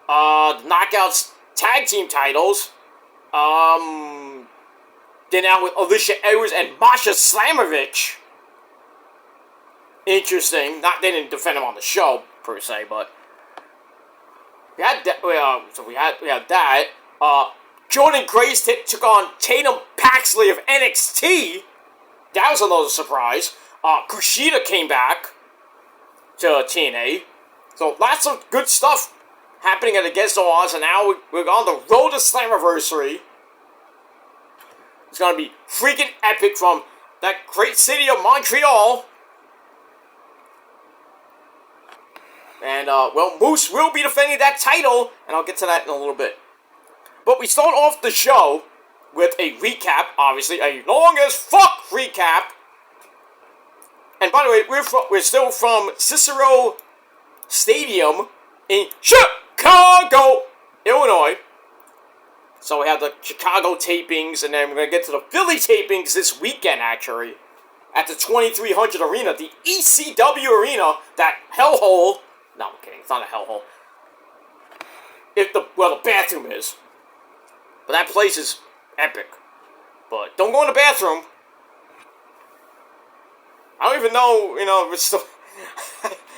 The Knockouts tag team titles. Then out with Alicia Edwards and Masha Slamovich. Interesting. They didn't defend him on the show per se, but we had that. So we had that. Jordan Grace took on Tatum Paxley of NXT. That was another surprise. Kushida came back to TNA. So lots of good stuff happening at Against All Odds, and now we're on the road to Slammiversary. It's going to be freaking epic from that great city of Montreal. And, well, Moose will be defending that title, and I'll get to that in a little bit. But we start off the show with a recap, obviously, a long as fuck recap. And by the way, we're still from Cicero Stadium in Chicago, Illinois. So we have the Chicago tapings, and then we're going to get to the Philly tapings this weekend, actually. At the 2300 Arena, the ECW Arena, that hellhole. No, I'm kidding, it's not a hellhole. The bathroom is. But that place is epic. But don't go in the bathroom. I don't even know, if it's still...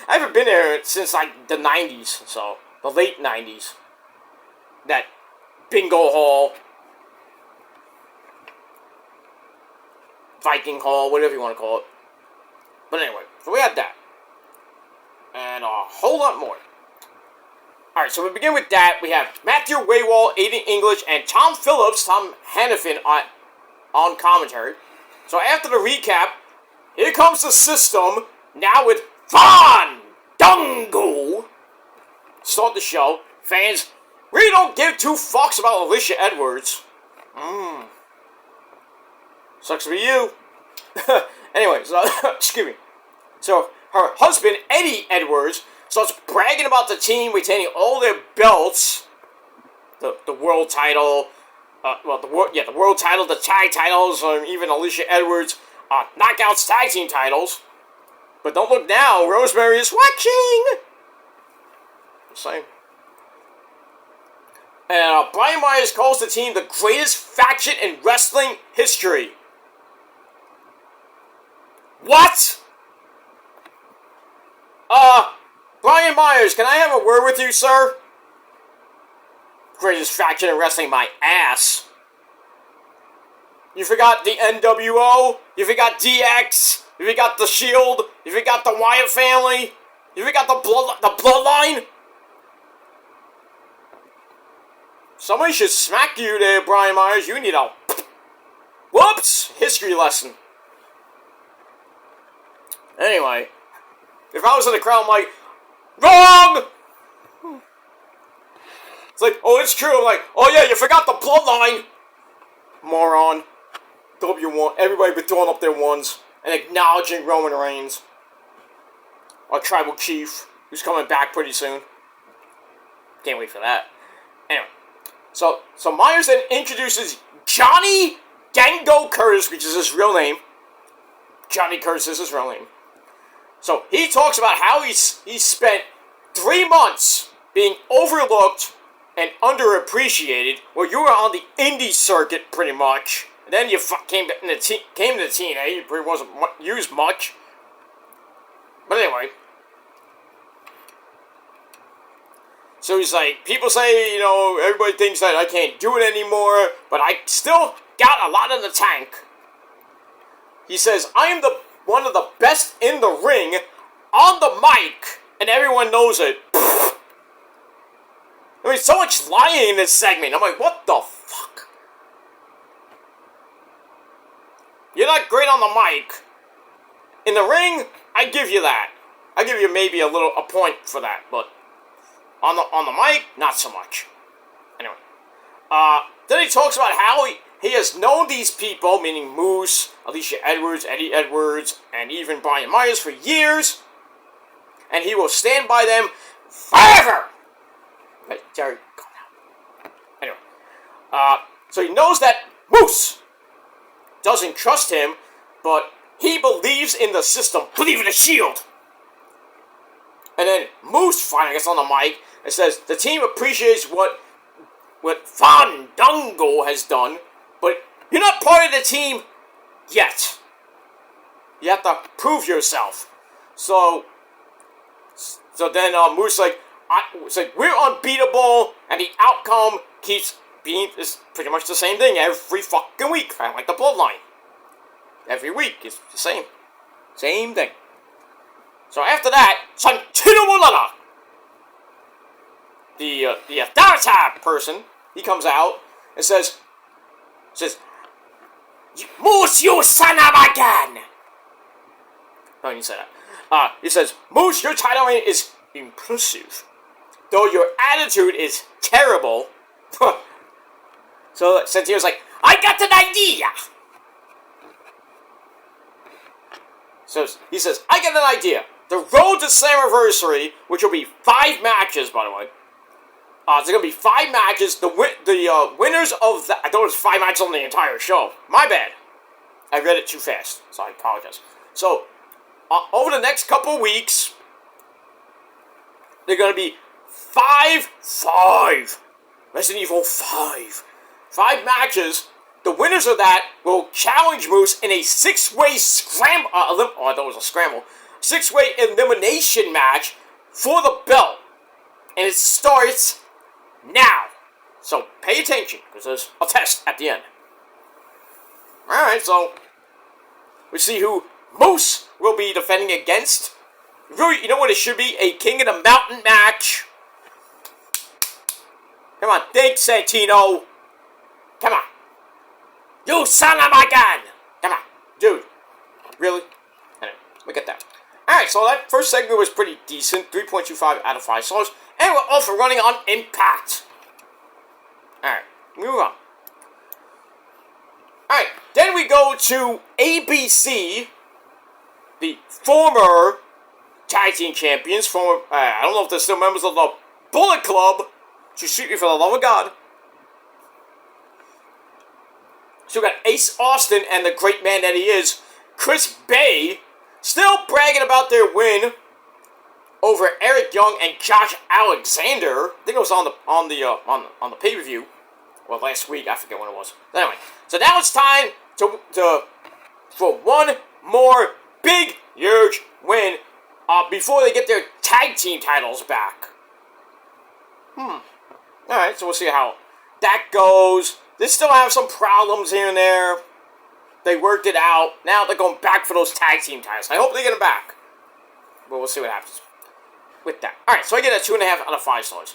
I haven't been there since, like, the 90s, so... The late 90s. That Bingo Hall, Viking Hall, whatever you want to call it. But anyway, so we had that. And a whole lot more. Alright, so we begin with that. We have Matthew Waywall, Aiden English, and Tom Hannafin on commentary. So after the recap, here comes the system, now with Fandango. Start the show. Fans really don't give 2 fucks about Alicia Edwards. Sucks to be you. Anyway, so, excuse me. So, her husband, Eddie Edwards, starts bragging about the team retaining all their belts. The world title, the world title, the tag titles, even Alicia Edwards, Knockouts tag team titles. But don't look now, Rosemary is watching! Just saying. And Brian Myers calls the team the greatest faction in wrestling history. What? Brian Myers, can I have a word with you, sir? Greatest faction in wrestling, my ass. You forgot the NWO? You forgot DX? You forgot the Shield? You forgot the Wyatt family? You forgot the Bloodline? Somebody should smack you there, Brian Myers. You need a... Whoops! History lesson. Anyway, if I was in the crowd, I'm like, wrong! It's like, oh, it's true. I'm like, oh yeah, you forgot the Bloodline. Moron. W1. Everybody been throwing up their ones and acknowledging Roman Reigns. Our tribal chief, who's coming back pretty soon. Can't wait for that. Anyway, so Myers then introduces Johnny Dango Curtis, which is his real name. Johnny Curtis is his real name. So he talks about how he spent 3 months being overlooked and underappreciated. Well, you were on the indie circuit pretty much. And then you came to TNA. You pretty wasn't used much. But anyway. So he's like, people say, you know, everybody thinks that I can't do it anymore, but I still got a lot in the tank. He says, I am one of the best in the ring, on the mic, and everyone knows it. I mean, so much lying in this segment. I'm like, what the fuck? You're not great on the mic. In the ring, I give you that. I give you maybe a point for that, but on the mic, not so much. Anyway, then he talks about how he has known these people, meaning Moose, Alicia Edwards, Eddie Edwards, and even Brian Myers for years, and he will stand by them forever. Hey, Jerry, calm down. Anyway, so he knows that Moose doesn't trust him, but he believes in the system, believe in the Shield. And then Moose finally gets on the mic and says, the team appreciates what Fandango has done, but you're not part of the team yet. You have to prove yourself. So then Moose it's like, we're unbeatable, and the outcome keeps being is pretty much the same thing every fucking week. I like the Bloodline. Every week it's the same. Same thing. So after that, Santino Mulala, the authority person, he comes out and says, Moose, you son of a gun! No, he didn't say that. He says, Moose, your title reign is impressive, though your attitude is terrible. So Santino's like, I got an idea! So he says, I got an idea. The Road to Slammiversary, which will be 5 matches, by the way. There's going to be 5 matches. The winners of that... I thought it was 5 matches on the entire show. My bad. I read it too fast, so I apologize. So, over the next couple of weeks, they're going to be 5 Resident Evil 5. 5 matches. The winners of that will challenge Moose in a 6-way scramble. I thought it was a scramble. 6-way elimination match for the belt. And it starts now. So pay attention, because there's a test at the end. Alright, so we see who Moose will be defending against. Really, you know what it should be? A King of the Mountain match. Come on, think, Santino. Come on. You son of a gun! Come on, dude. Really? Anyway, look at that. Alright, so that first segment was pretty decent. 3.25 out of 5 stars. And we're off and running on Impact. Alright, move on. Alright, then we go to ABC, the former tag team champions, I don't know if they're still members of the Bullet Club. To shoot me for the love of God. So we got Ace Austin and the great man that he is, Chris Bay, still bragging about their win over Eric Young and Josh Alexander. I think it was on the pay-per-view, or last week. I forget when it was. Anyway, so now it's time for one more big huge win before they get their tag team titles back. Alright, so we'll see how that goes. They still have some problems here and there. They worked it out. Now they're going back for those tag team titles. I hope they get them back. But we'll see what happens with that. Alright, so I get a 2.5 out of 5 stars.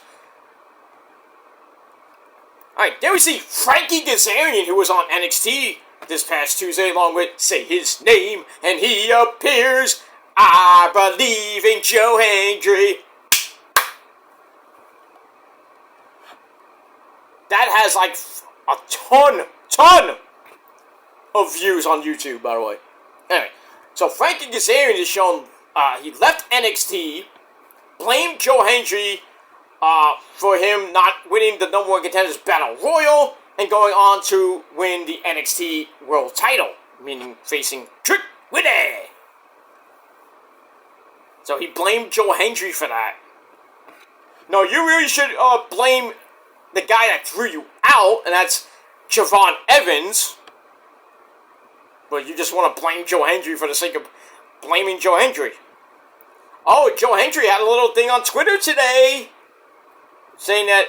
Alright, then we see Frankie Kazarian, who was on NXT this past Tuesday, along with Say His Name, and he appears. I believe in Joe Hendry. That has like a ton of views on YouTube, by the way. Anyway, so Frankie Kazarian is shown, he left NXT, blamed Joe Hendry for him not winning the number 1 contenders battle royal, and going on to win the NXT world title, meaning facing Trick Willie. So he blamed Joe Hendry for that. No, you really should blame the guy that threw you out, and that's Javon Evans. But you just want to blame Joe Hendry for the sake of blaming Joe Hendry. Oh, Joe Hendry had a little thing on Twitter today saying that,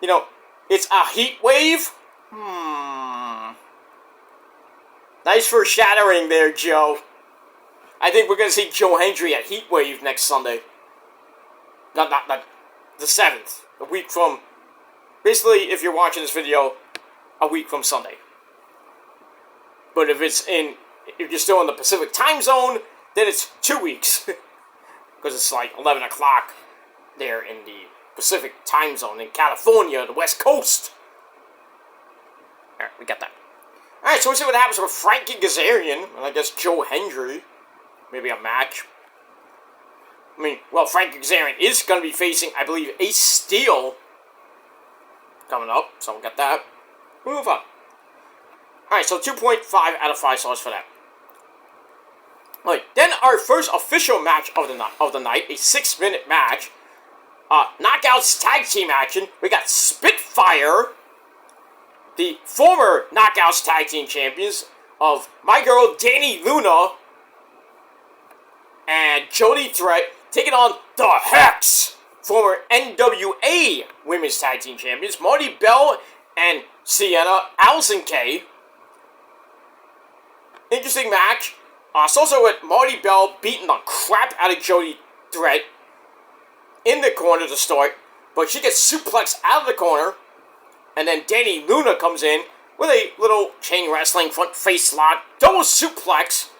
you know, it's a heat wave. Nice foreshadowing there, Joe. I think we're going to see Joe Hendry at Heat Wave next Sunday. Not the 7th. A week from... Basically, if you're watching this video, a week from Sunday. But if you're still in the Pacific time zone, then it's 2 weeks. Because it's like 11 o'clock there in the Pacific time zone in California, the West Coast. Alright, we got that. Alright, so we'll see what happens with Frankie Kazarian, and I guess Joe Hendry. Maybe a match. I mean, well, Frankie Kazarian is going to be facing, I believe, Ace Steel coming up, so we'll get that. We'll move on. Alright, so 2.5 out of 5 stars for that. Alright, then our first official match of the night, a 6-minute match. Knockouts tag team action. We got Spitfire, the former Knockouts tag team champions of my girl Dani Luna and Jody Threat, taking on the Hex, former NWA Women's Tag Team Champions, Marty Bell and Sienna, Allison Kay. Interesting match. It's also with Marty Bell beating the crap out of Jody Threat in the corner to start, but she gets suplexed out of the corner, and then Dani Luna comes in with a little chain wrestling front face lock, double suplex,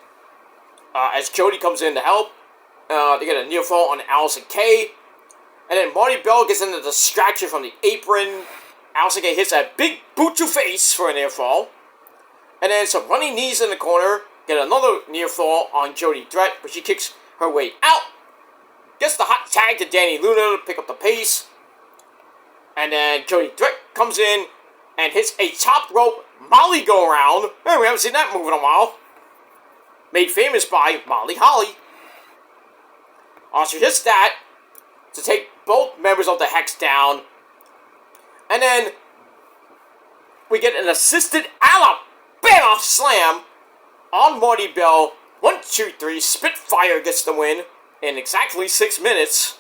as Jody comes in to help. They get a near fall on Allison Kay. And then Marty Bell gets in the distraction from the apron. Allison Kay hits a big boot to face for a near fall. And then some running knees in the corner. Get another near fall on Jody Threat, but she kicks her way out. Gets the hot tag to Dani Luna to pick up the pace. And then Jody Threat comes in and hits a top rope Molly go around. Man, we haven't seen that move in a while. Made famous by Molly Holly. She hits that to take both members of the Hex down. And then we get an assisted Alabama slam on Marty Bell. 1, 2, 3. Spitfire gets the win in exactly 6 minutes.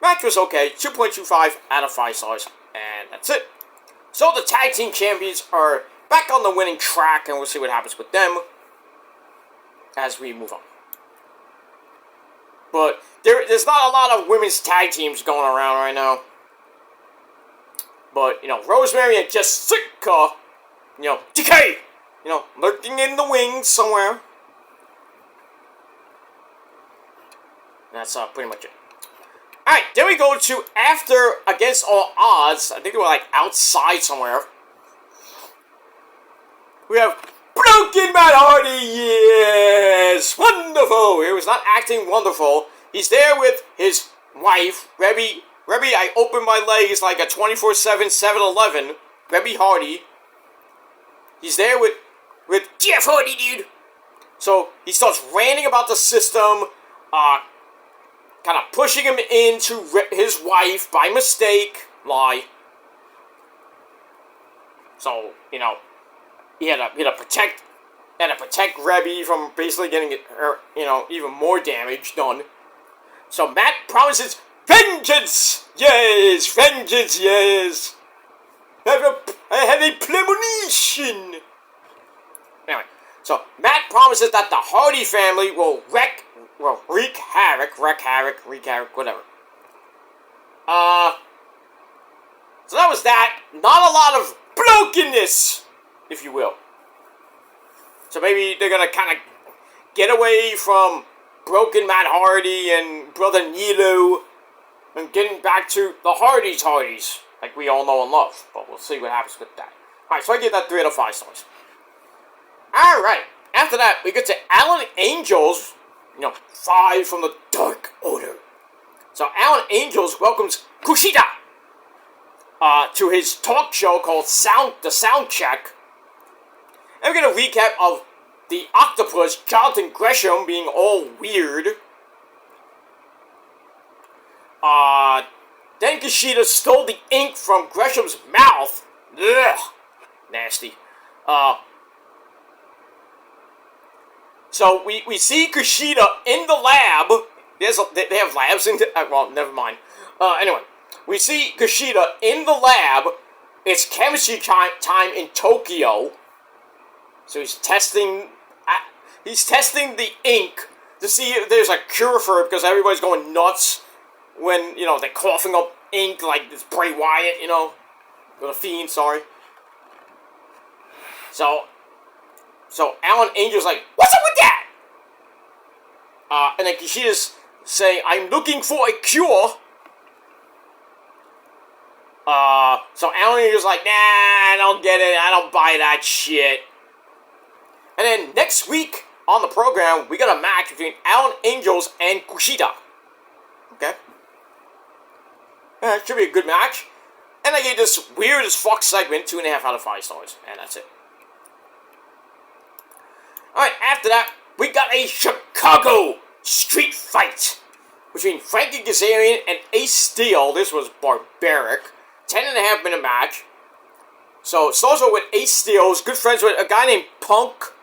Match was okay. 2.25 out of 5 stars. And that's it. So the tag team champions are back on the winning track, and we'll see what happens with them as we move on. But there's not a lot of women's tag teams going around right now. But, you know, Rosemary and Jessica, you know, DK, you know, lurking in the wings somewhere. And that's pretty much it. Alright, then we go to After Against All Odds. I think they were like outside somewhere. We have Broken Matt Hardy, yes! Wonderful! He was not acting wonderful. He's there with his wife, Rebby, I open my legs like a 24/7 7-Eleven. Rebby Hardy. He's there with Jeff Hardy, dude. So he starts ranting about the system, kind of pushing him into his wife by mistake. Lie. So, you know, he had to protect and to protect Rebby from basically getting even more damage done. So Matt promises vengeance! Yes, vengeance, yes! I have a premonition! Anyway, so Matt promises that the Hardy family will wreak havoc, whatever. So that was that. Not a lot of brokenness, if you will. So maybe they're gonna kind of get away from broken Matt Hardy and Brother Nilo and getting back to the Hardys, like we all know and love. But we'll see what happens with that. Alright, so I give that 3 out of 5 stars. Alright, after that, we get to Alan Angels, 5 from the Dark Order. So Alan Angels welcomes Kushida to his talk show called The Sound Check. And we're going to recap of the octopus, Jonathan Gresham, being all weird. Then Kushida stole the ink from Gresham's mouth. Ugh, nasty. So we see Kushida in the lab. They have labs in well, never mind. Anyway, we see Kushida in the lab. It's chemistry time in Tokyo. So he's testing the ink to see if there's a cure for it, because everybody's going nuts when, they're coughing up ink like it's Bray Wyatt, or the Fiend, sorry. So Alan Angel's like, what's up with that? And then Kishida's saying, I'm looking for a cure. So Alan Angel's like, nah, I don't get it, I don't buy that shit. And then next week on the program, we got a match between Alan Angels and Kushida. Okay? It should be a good match. And I gave this weird as fuck segment 2.5 out of 5 stars. And that's it. Alright, after that, we got a Chicago street fight between Frankie Kazarian and Ace Steel. This was barbaric. 10.5 minute match. So, it starts with Ace Steel, who's good friends with a guy named Punk.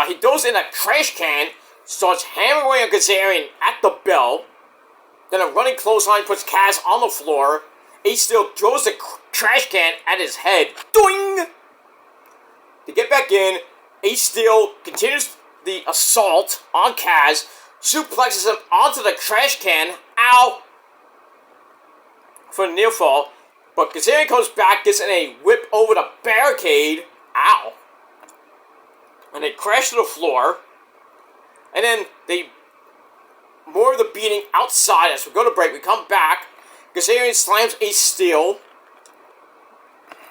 He goes in a trash can, starts hammering away on Kazarian at the bell. Then a running clothesline puts Kaz on the floor. Ace Steel throws the trash can at his head. Doing! To get back in, Ace Steel continues the assault on Kaz, suplexes him onto the trash can. Ow! For the near fall. But Kazarian comes back, gets in a whip over the barricade. Ow! And they crash to the floor. And then more of the beating outside. As we go to break, we come back. Kazarian slams Ace Steel.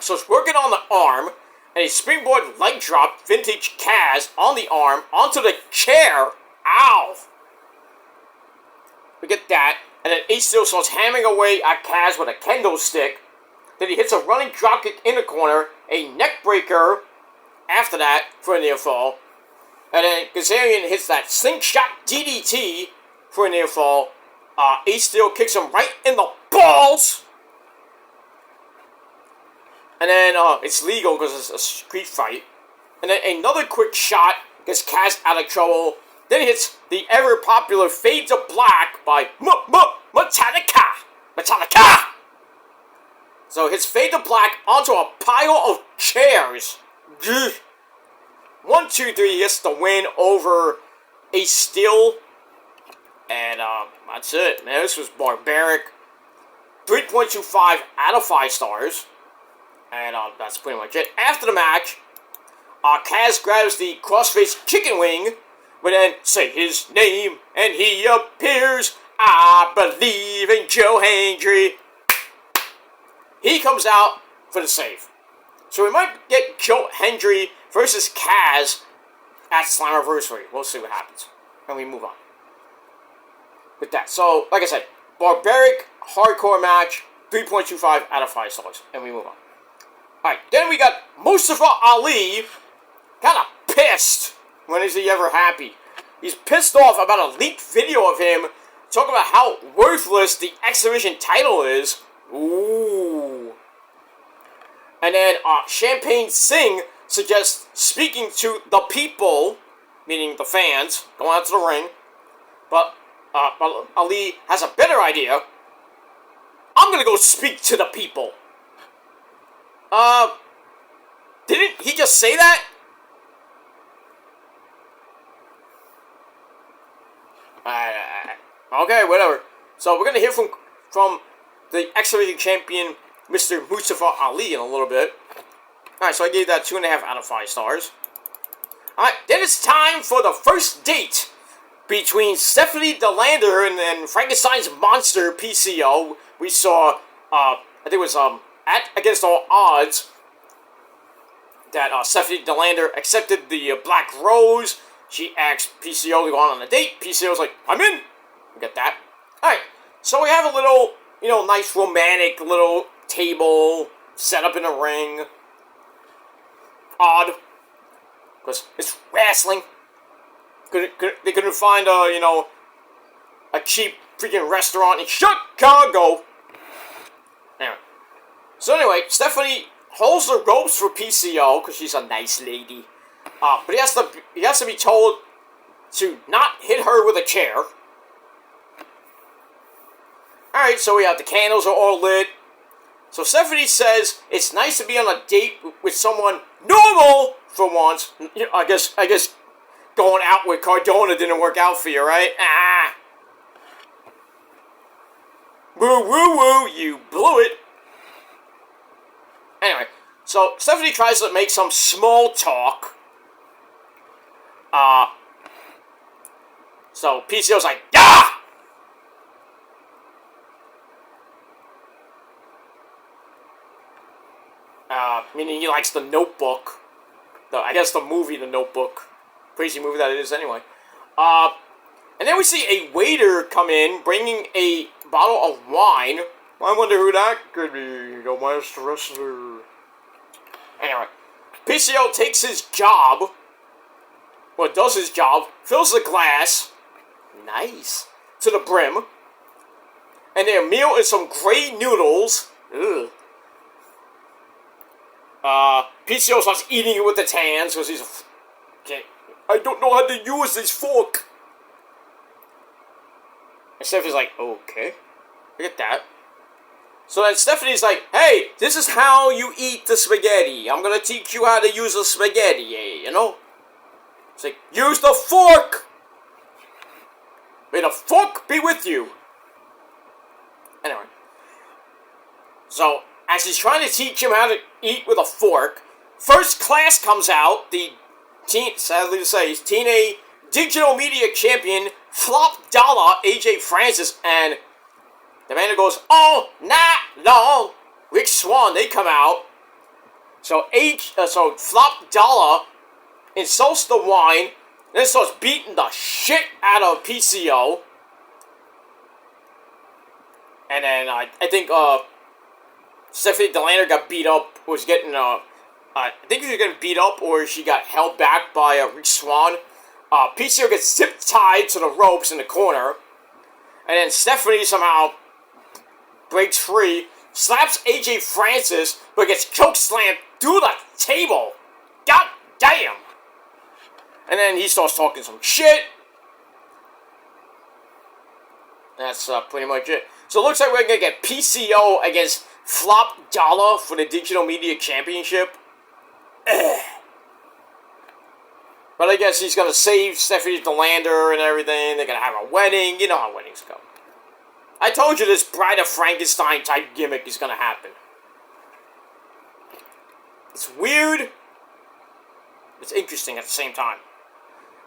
So it's working on the arm. And a springboard leg drop, vintage Kaz on the arm, onto the chair. Ow! We get that. And then Ace Steel starts hammering away at Kaz with a kendo stick. Then he hits a running dropkick in the corner. A neck breaker after that for a near fall. And then Kazarian hits that slingshot DDT for a near fall. Ace Steel kicks him right in the balls. And then it's legal because it's a street fight. And then another quick shot gets Kaz out of trouble. Then he hits the ever popular Fade to Black by Metallica. So hits Fade to Black onto a pile of chairs. 1, 2, 3 gets the win over Ace Steel. And that's it, man. This was barbaric. 3.25 out of 5 stars. And that's pretty much it. After the match, Kaz grabs the crossface chicken wing, but then say his name, and he appears. I believe in Joe Hendry. He comes out for the save. So we might get Joe Hendry versus Kaz at Slammiversary. We'll see what happens. And we move on with that. So, like I said, barbaric, hardcore match, 3.25 out of 5 stars. And we move on. Alright, then we got Mustafa Ali, kind of pissed. When is he ever happy? He's pissed off about a leaked video of him talking about how worthless the X Division title is. Ooh. And then Champagne Singh suggests speaking to the people, meaning the fans, going out to the ring. But Ali has a better idea. I'm gonna go speak to the people. Didn't he just say that? Okay, whatever. So we're gonna hear from the X-Division champion, Mr. Mustafa Ali, in a little bit. Alright, so I gave that 2.5 out of 5 stars. Alright, then it's time for the first date between Stephanie DeLander and Frankenstein's monster, PCO. We saw, I think it was, at Against All Odds, that Stephanie DeLander accepted the Black Rose. She asked PCO to go on a date. PCO's like, I'm in. We get that. Alright, so we have a little, nice romantic little table set up in a ring. Odd. Because it's wrestling. They couldn't find a cheap freaking restaurant in Chicago. Anyway, Stephanie holds the ropes for PCO because she's a nice lady. But he has to be told to not hit her with a chair. Alright, so we have the candles are all lit. So Stephanie says it's nice to be on a date with someone normal for once. I guess going out with Cardona didn't work out for you, right? Woo woo woo, you blew it. Anyway, so Stephanie tries to make some small talk. So PCO's like, yeah! Meaning he likes The Notebook. I guess the movie The Notebook. Crazy movie that it is anyway. And then we see a waiter come in, bringing a bottle of wine. I wonder who that could be. The master wrestler. Anyway, PCO takes his job. Well, does his job. Fills the glass. Nice. To the brim. And their meal is some gray noodles. Ugh. PCO starts eating it with its hands because he's I don't know how to use this fork. And Stephanie's like, okay. Look at that. So then Stephanie's like, hey, this is how you eat the spaghetti. I'm gonna teach you how to use the spaghetti, It's like, use the fork! May the fork be with you. Anyway. So, as he's trying to teach him how to eat with a fork, First Class comes out, sadly to say, TNA Digital Media Champion, Flop Dollar, AJ Francis, and the man who goes, all night long, Rick Swan, they come out. So Flop Dollar insults the wine, then starts beating the shit out of PCO. And then I think Stephanie DeLander got beat up, was getting I think she was getting beat up, or she got held back by Rick Swan. PCO gets zip-tied to the ropes in the corner. And then Stephanie somehow breaks free, slaps AJ Francis, but gets chokeslammed through the table. God damn! And then he starts talking some shit. That's pretty much it. So it looks like we're going to get PCO against Flop Dollar for the Digital Media Championship. But I guess he's going to save Stephanie DeLander and everything. They're going to have a wedding. You know how weddings go. I told you this Bride of Frankenstein type gimmick is going to happen. It's weird. It's interesting at the same time.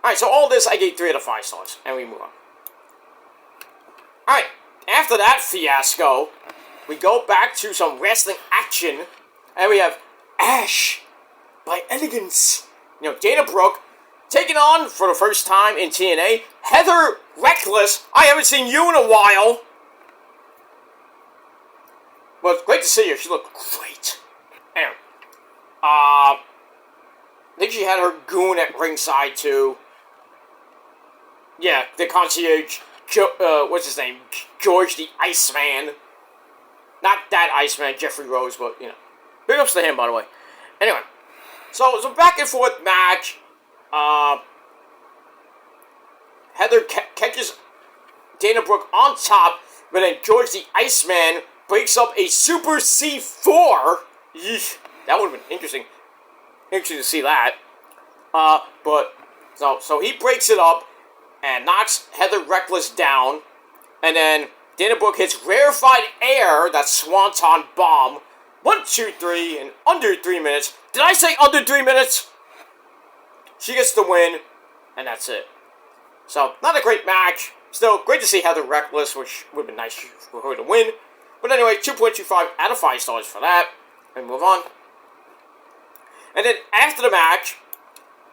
Alright, so all this I gave 3 out of 5 stars. And we move on. Alright, after that fiasco, we go back to some wrestling action. And we have Ash by Elegance. Dana Brooke taking on, for the first time in TNA, Heather Reckless. I haven't seen you in a while. Well, it's great to see her. She looked great. Anyway. I think she had her goon at ringside, too. Yeah, the concierge, what's his name? George the Iceman. Not that Iceman, Jeffrey Rose, but, Big ups to him, by the way. Anyway, so back and forth match. Heather catches Dana Brooke on top, but then George the Iceman breaks up a Super C4. Yeesh, that would have been interesting. Interesting to see that. But so he breaks it up and knocks Heather Reckless down, and then Dana Brooke hits rarefied air, that Swanton Bomb. 1, 2, 3 in under 3 minutes. Did I say under 3 minutes? She gets the win, and that's it. So, not a great match. Still, great to see Heather Reckless, which would have been nice for her to win. But anyway, 2.25 out of 5 stars for that. And move on. And then, after the match,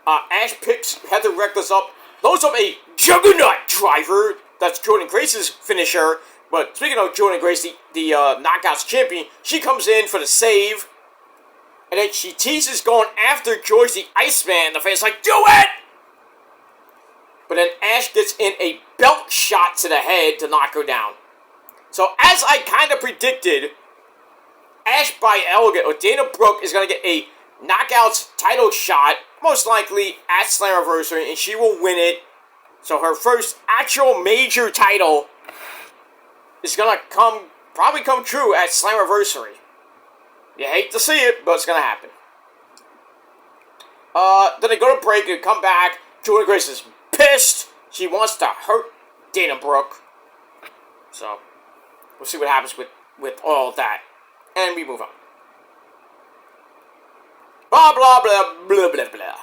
Ash picks Heather Reckless up, loads up a Juggernaut Driver. That's Jordan Grace's finisher. But speaking of Jordan Grace, the Knockouts champion, she comes in for the save. And then she teases going after George the Iceman in the face, like, do it! But then Ash gets in a belt shot to the head to knock her down. So as I kind of predicted, Ash by Elegant, or Dana Brooke, is going to get a Knockouts title shot, most likely at Slammiversary, and she will win it. So her first actual major title is going to probably come true at Slammiversary. You hate to see it, but it's going to happen. Then they go to break and come back. Jordan Grace is pissed. She wants to hurt Dana Brooke. So, we'll see what happens with all of that. And we move on. Blah, blah, blah, blah, blah, blah.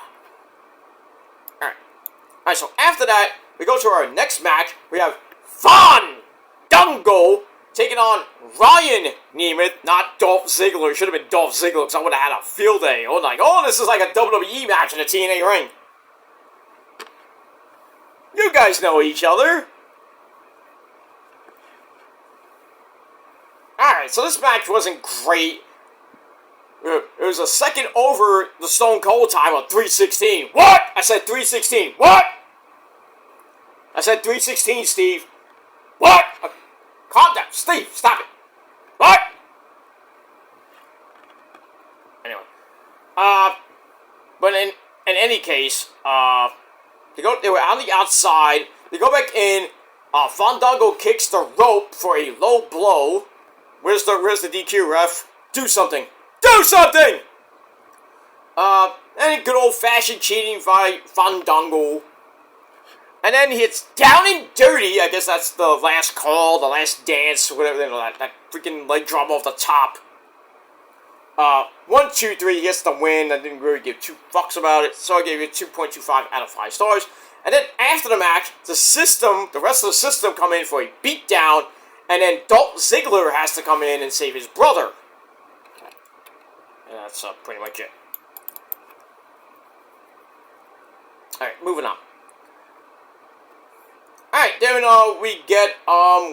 Alright, so after that, we go to our next match. We have Fandango taking on Ryan Nemeth, not Dolph Ziggler. It should have been Dolph Ziggler because I would have had a field day. Oh, like, this is like a WWE match in a TNA ring. You guys know each other. Alright, so this match wasn't great. It was a second over the Stone Cold time on 3:16. What? I said 3:16. What? I said 3:16, Steve. What? Calm down. Steve, stop it. What? Anyway. But in any case, they were on the outside. They go back in. Fandango kicks the rope for a low blow. Where's the DQ, ref? Do something. Do something! And good old-fashioned cheating by Fandango. And then he hits down and dirty. I guess that's the last call, the last dance, whatever, that freaking leg drop off the top. 1, 2, 3, he gets the win. I didn't really give 2 fucks about it, so I gave it 2.25 out of 5 stars. And then after the match, the rest of the system come in for a beatdown, and then Dolph Ziggler has to come in and save his brother. And that's pretty much it. Alright, moving on. Alright, then we get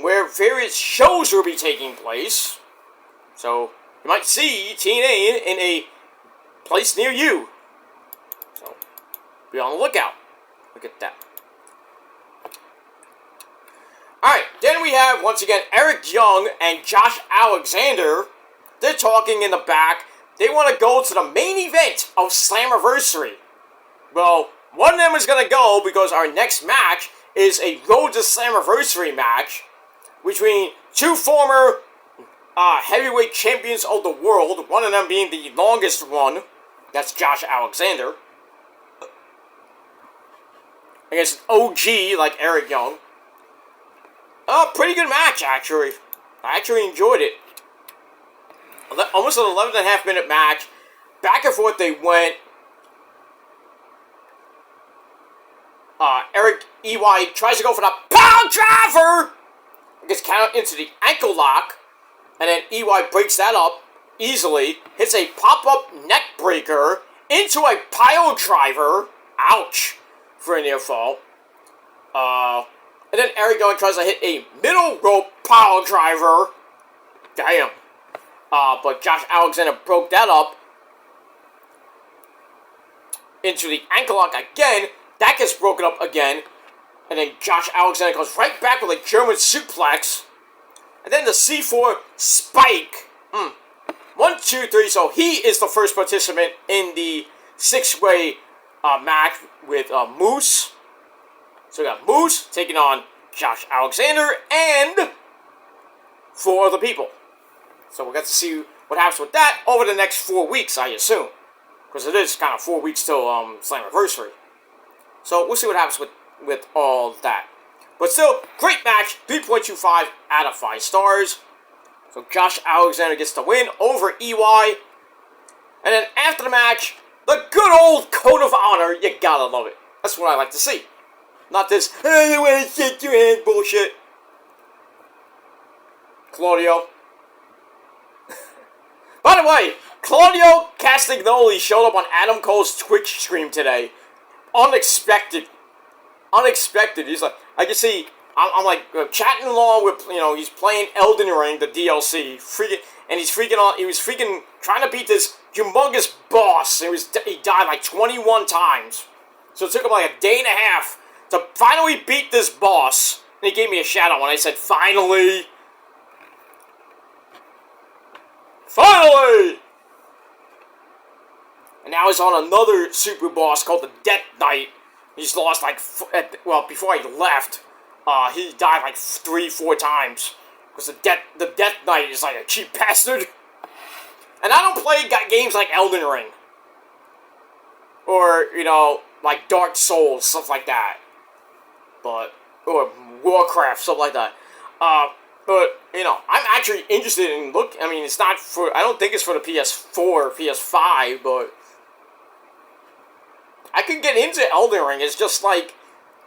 where various shows will be taking place. So, you might see TNA in a place near you. So, be on the lookout. Look at that. Alright, then we have, once again, Eric Young and Josh Alexander. They're talking in the back. They want to go to the main event of Slammiversary. Well, one of them is going to go because our next match is a Road to Slammiversary match between 2 former heavyweight champions of the world, one of them being the longest one, that's Josh Alexander, against an OG like Eric Young. Pretty good match, actually. I actually enjoyed it. Almost an 11.5 minute match. Back and forth they went. Eric EY tries to go for the power driver. Gets counted into the ankle lock. And then EY breaks that up easily. Hits a pop-up neck breaker into a pile driver. Ouch. For a near fall. And then Eric Young tries to hit a middle rope pile driver. Damn. But Josh Alexander broke that up into the ankle lock again. That gets broken up again. And then Josh Alexander goes right back with a German suplex. And then the C4 spike. 1, 2, 3. So he is the first participant in the 6-way match with Moose. So we got Moose taking on Josh Alexander and 4 other people. So we'll get to see what happens with that over the next 4 weeks, I assume. Because it is kind of 4 weeks till Slammiversary. So we'll see what happens with all that. But still, great match. 3.25 out of 5 stars. So Josh Alexander gets the win over EY. And then after the match, the good old code of honor. You gotta love it. That's what I like to see. Not this, I don't want to shake your hand bullshit. Claudio. By the way, Claudio Castagnoli showed up on Adam Cole's Twitch stream today. Unexpected. He's like, I can see, I'm like chatting along with, he's playing Elden Ring, the DLC, and he was freaking trying to beat this humongous boss. He died like 21 times. So it took him like a day and a half to finally beat this boss. And he gave me a shout out when I said, finally! Finally! And now he's on another super boss called the Death Knight. He's lost before he left, he died like 3-4 times. Because the Death Knight is like a cheap bastard. And I don't play games like Elden Ring. Or, like Dark Souls, stuff like that. Or Warcraft, stuff like that. But, I'm actually interested in it's not for, I don't think it's for the PS4 or PS5, but I could get into Elden Ring. It's just like,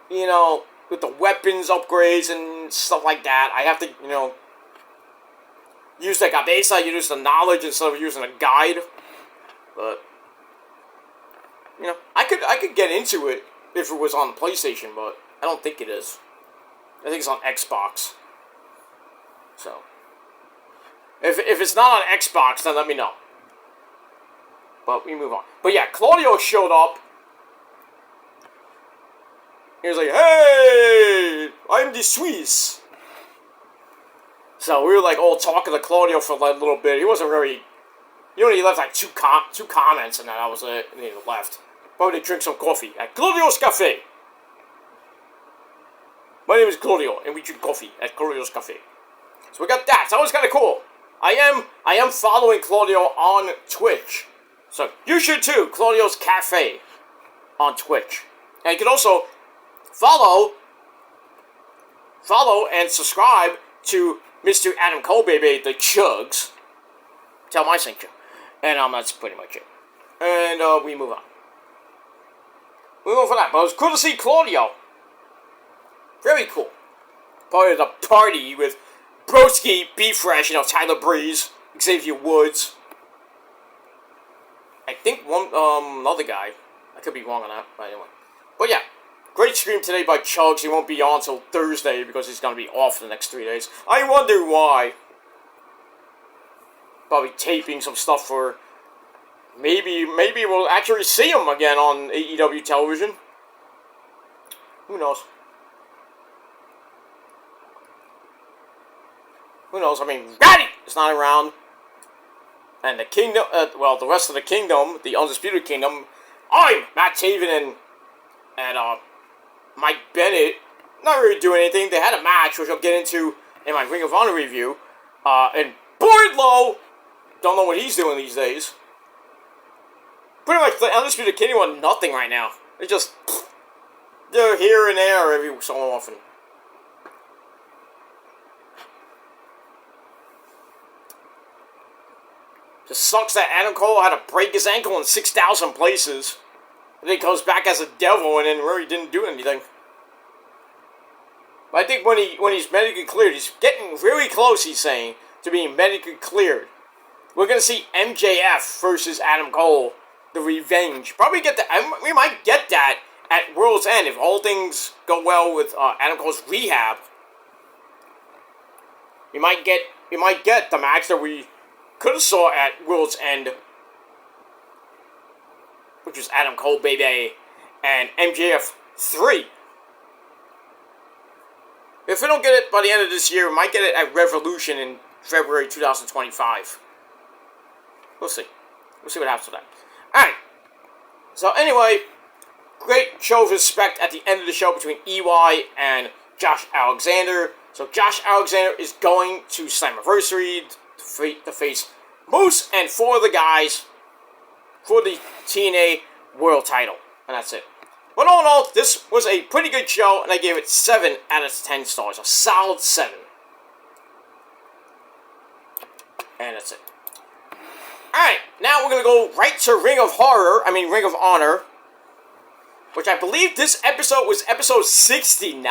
with the weapons upgrades and stuff like that, I have to, use the cabeza, use the knowledge instead of using a guide. But, I could get into it if it was on the PlayStation, but I don't think it is. I think it's on Xbox. So, if it's not on Xbox, then let me know. But we move on. But yeah, Claudio showed up. He was like, hey, I'm the Swiss. So we were like all talking to Claudio for like a little bit. He wasn't very, he only left like two comments and that was it. And he left. Probably drink some coffee at Claudio's Cafe. My name is Claudio and we drink coffee at Claudio's Cafe. So we got that. So that was kind of cool. I am following Claudio on Twitch. So you should too. Claudio's Cafe on Twitch. And you can also follow and subscribe to Mr. Adam Cole, baby, the Chugs. Tell him I sent you. And that's pretty much it. And we move on. We move on for that. But it was cool to see Claudio. Very cool. Part of the party with Broski, B-Fresh, Tyler Breeze, Xavier Woods. I think one another guy. I could be wrong on that, but anyway. But yeah. Great stream today by Chugs. He won't be on until Thursday because he's going to be off for the next 3 days. I wonder why. Probably taping some stuff for... Maybe we'll actually see him again on AEW television. Who knows? Who knows? I mean, Ratty is not around. And the Kingdom... the rest of the Kingdom, the Undisputed Kingdom... I'm Matt Taven and Mike Bennett, not really doing anything. They had a match, which I'll get into in my Ring of Honor review. And Boydlow, don't know what he's doing these days. Pretty much, the Undisputed Kingdom want nothing right now. They're here and there every so often. Just sucks that Adam Cole had to break his ankle in 6,000 places. And then he comes back as a devil and then really didn't do anything. But I think when he's medically cleared, he's getting really close, he's saying, to being medically cleared. We're going to see MJF versus Adam Cole, the revenge. Probably we might get that at World's End if all things go well with Adam Cole's rehab. We might get the match that we could have saw at World's End, which was Adam Cole, baby, and MJF 3. If we don't get it by the end of this year, we might get it at Revolution in February 2025. We'll see. We'll see what happens with that. Alright. So anyway, great show of respect at the end of the show between EY and Josh Alexander. So Josh Alexander is going to Slammiversary to face Moose and 4 of the guys for the TNA World title. And that's it. But all in all, this was a pretty good show, and I gave it 7 out of 10 stars. A solid 7. And that's it. Alright, now we're going to go right to Ring of Honor. Which I believe this episode was episode 69.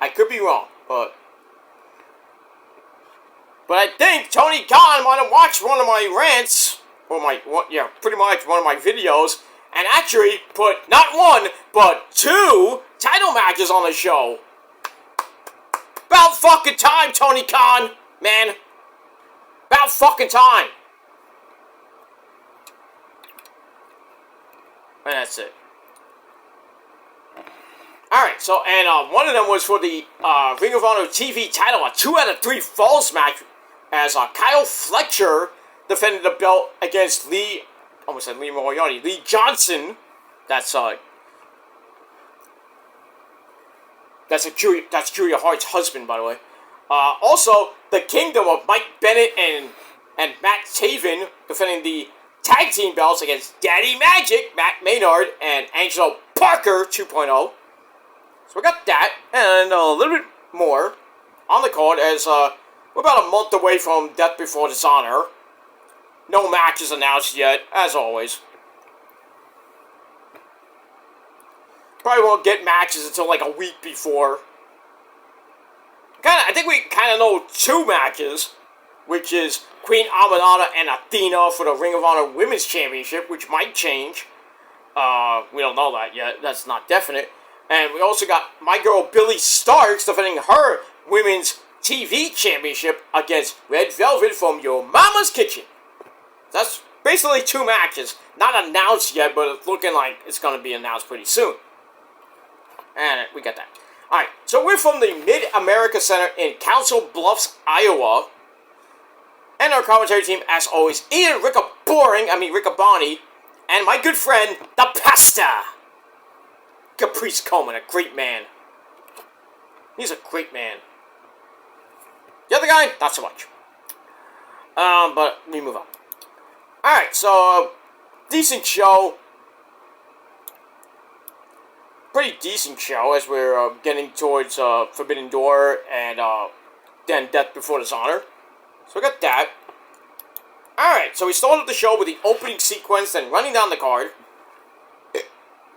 I could be wrong, but I think Tony Khan might have watched one of my rants, or pretty much one of my videos, and actually put not 1, but 2 title matches on the show. About fucking time, Tony Khan, man. About fucking time. And that's it. Alright, so, and one of them was for the Ring of Honor TV title, a 2 out of 3 falls match, as Kyle Fletcher defended the belt against Lee Johnson. That's Julia Hart's husband, by the way. Also, the Kingdom of Mike Bennett and Matt Taven defending the tag team belts against Daddy Magic, Matt Maynard, and Angelo Parker 2.0. So we got that, and a little bit more on the card, as we're about a month away from Death Before Dishonor. No matches announced yet, as always. Probably won't get matches until like a week before. I think we kind of know 2 matches, which is Queen Aminata and Athena for the Ring of Honor Women's Championship, which might change. We don't know that yet. That's not definite. And we also got my girl Billy Starks defending her Women's TV Championship against Red Velvet from Your Mama's Kitchen. That's basically 2 matches. Not announced yet, but it's looking like it's going to be announced pretty soon. And we got that. Alright, so we're from the Mid-America Center in Council Bluffs, Iowa. And our commentary team, as always, Ian Riccaboni, and my good friend, the Pasta. Caprice Coleman, a great man. He's a great man. The other guy, not so much. But we move on. Alright, so, decent show. Pretty decent show as we're getting towards Forbidden Door and then Death Before Dishonor. So we got that. Alright, so we started the show with the opening sequence, then running down the card.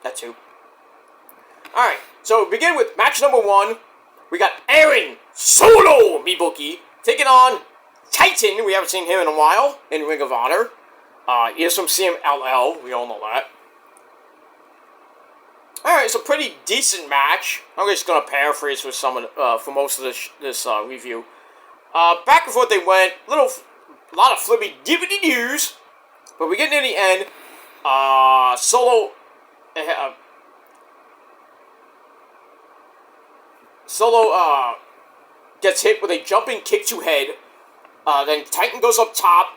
That too. Alright, so we begin with match number 1. We got Aaron Solo Mibuki taking on Titan. We haven't seen him in a while in Ring of Honor. He is from CMLL. We all know that. Alright, it's a pretty decent match. I'm just going to paraphrase for for most of this review. Back and forth they went. A lot of flippy dippity doos. But we get near the end. Solo gets hit with a jumping kick to head. Then Titan goes up top.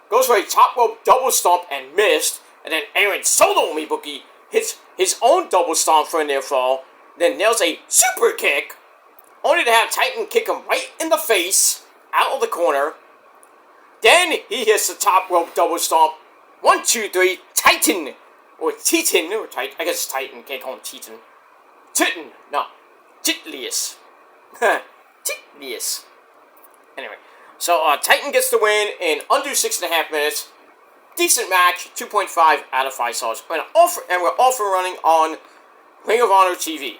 Goes for a top rope double stomp and missed. And then Aaron Solo Mibuki hits his own double stomp for a near fall. Then nails a super kick. Only to have Titan kick him right in the face. Out of the corner. Then he hits the top rope double stomp. 1, 2, 3. Titan. Or Titan. Or I guess it's Titan. Can't call him Titan. Titan. No. Titlius. Titlius. Anyway. So, Titan gets the win in under 6.5 minutes. Decent match. 2.5 out of 5 stars. And we're off and running on Ring of Honor TV.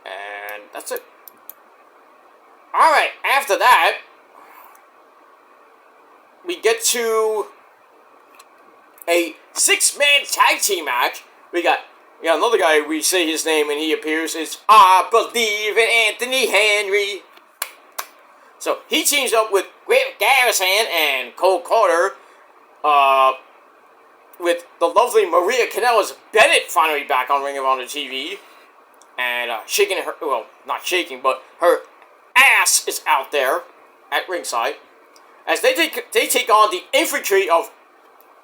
And that's it. Alright, after that, we get to a 6-man tag team match. We got another guy, we say his name and he appears. It's I Believe in Anthony Henry. So, he teams up with Grant Garrison and Cole Carter, with the lovely Maria Kanellis Bennett finally back on Ring of Honor TV. And shaking her, well, not shaking, but her ass is out there at ringside. as they take on the infantry of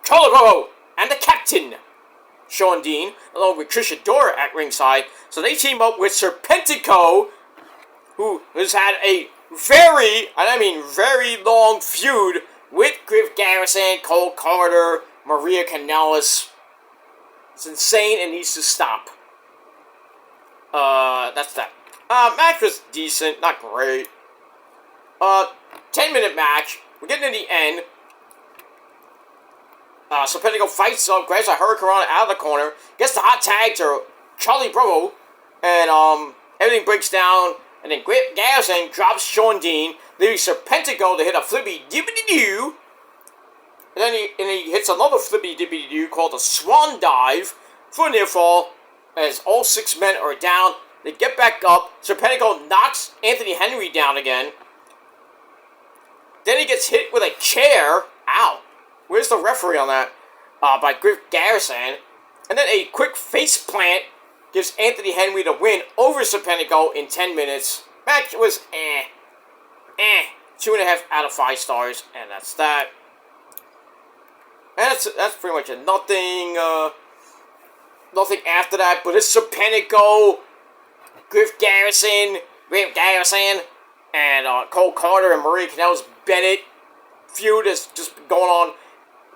Colorado and the captain, Sean Dean, along with Trish Adora at ringside. So they team up with Serpentico, who has had a very, and I mean very long feud with Griff Garrison, Cole Carter, Maria Kanellis. It's insane and needs to stop. That's that. Match was decent, not great. 10-minute match. We're getting to the end. Serpentico fights up, grabs a Hurricanrana out of the corner, gets the hot tag to Charlie Bravo, and everything breaks down, and then Griff Garrison drops Sean Dean, leaving Serpentico to hit a flippy dippity doo. And then he hits another flippy dippity doo called a Swan Dive for a near fall, as all 6 men are down. They get back up. Serpentico knocks Anthony Henry down again. Then he gets hit with a chair. Ow. Where's the referee on that? By Griff Garrison. And then a quick face plant gives Anthony Henry the win over Serpentico in 10 minutes. Match was 2.5 out of 5 stars. And that's that. And that's pretty much it. Nothing after that. But it's Serpentico, Griff Garrison, and Cole Carter and Maria Kanellis Bennett feud has just been going on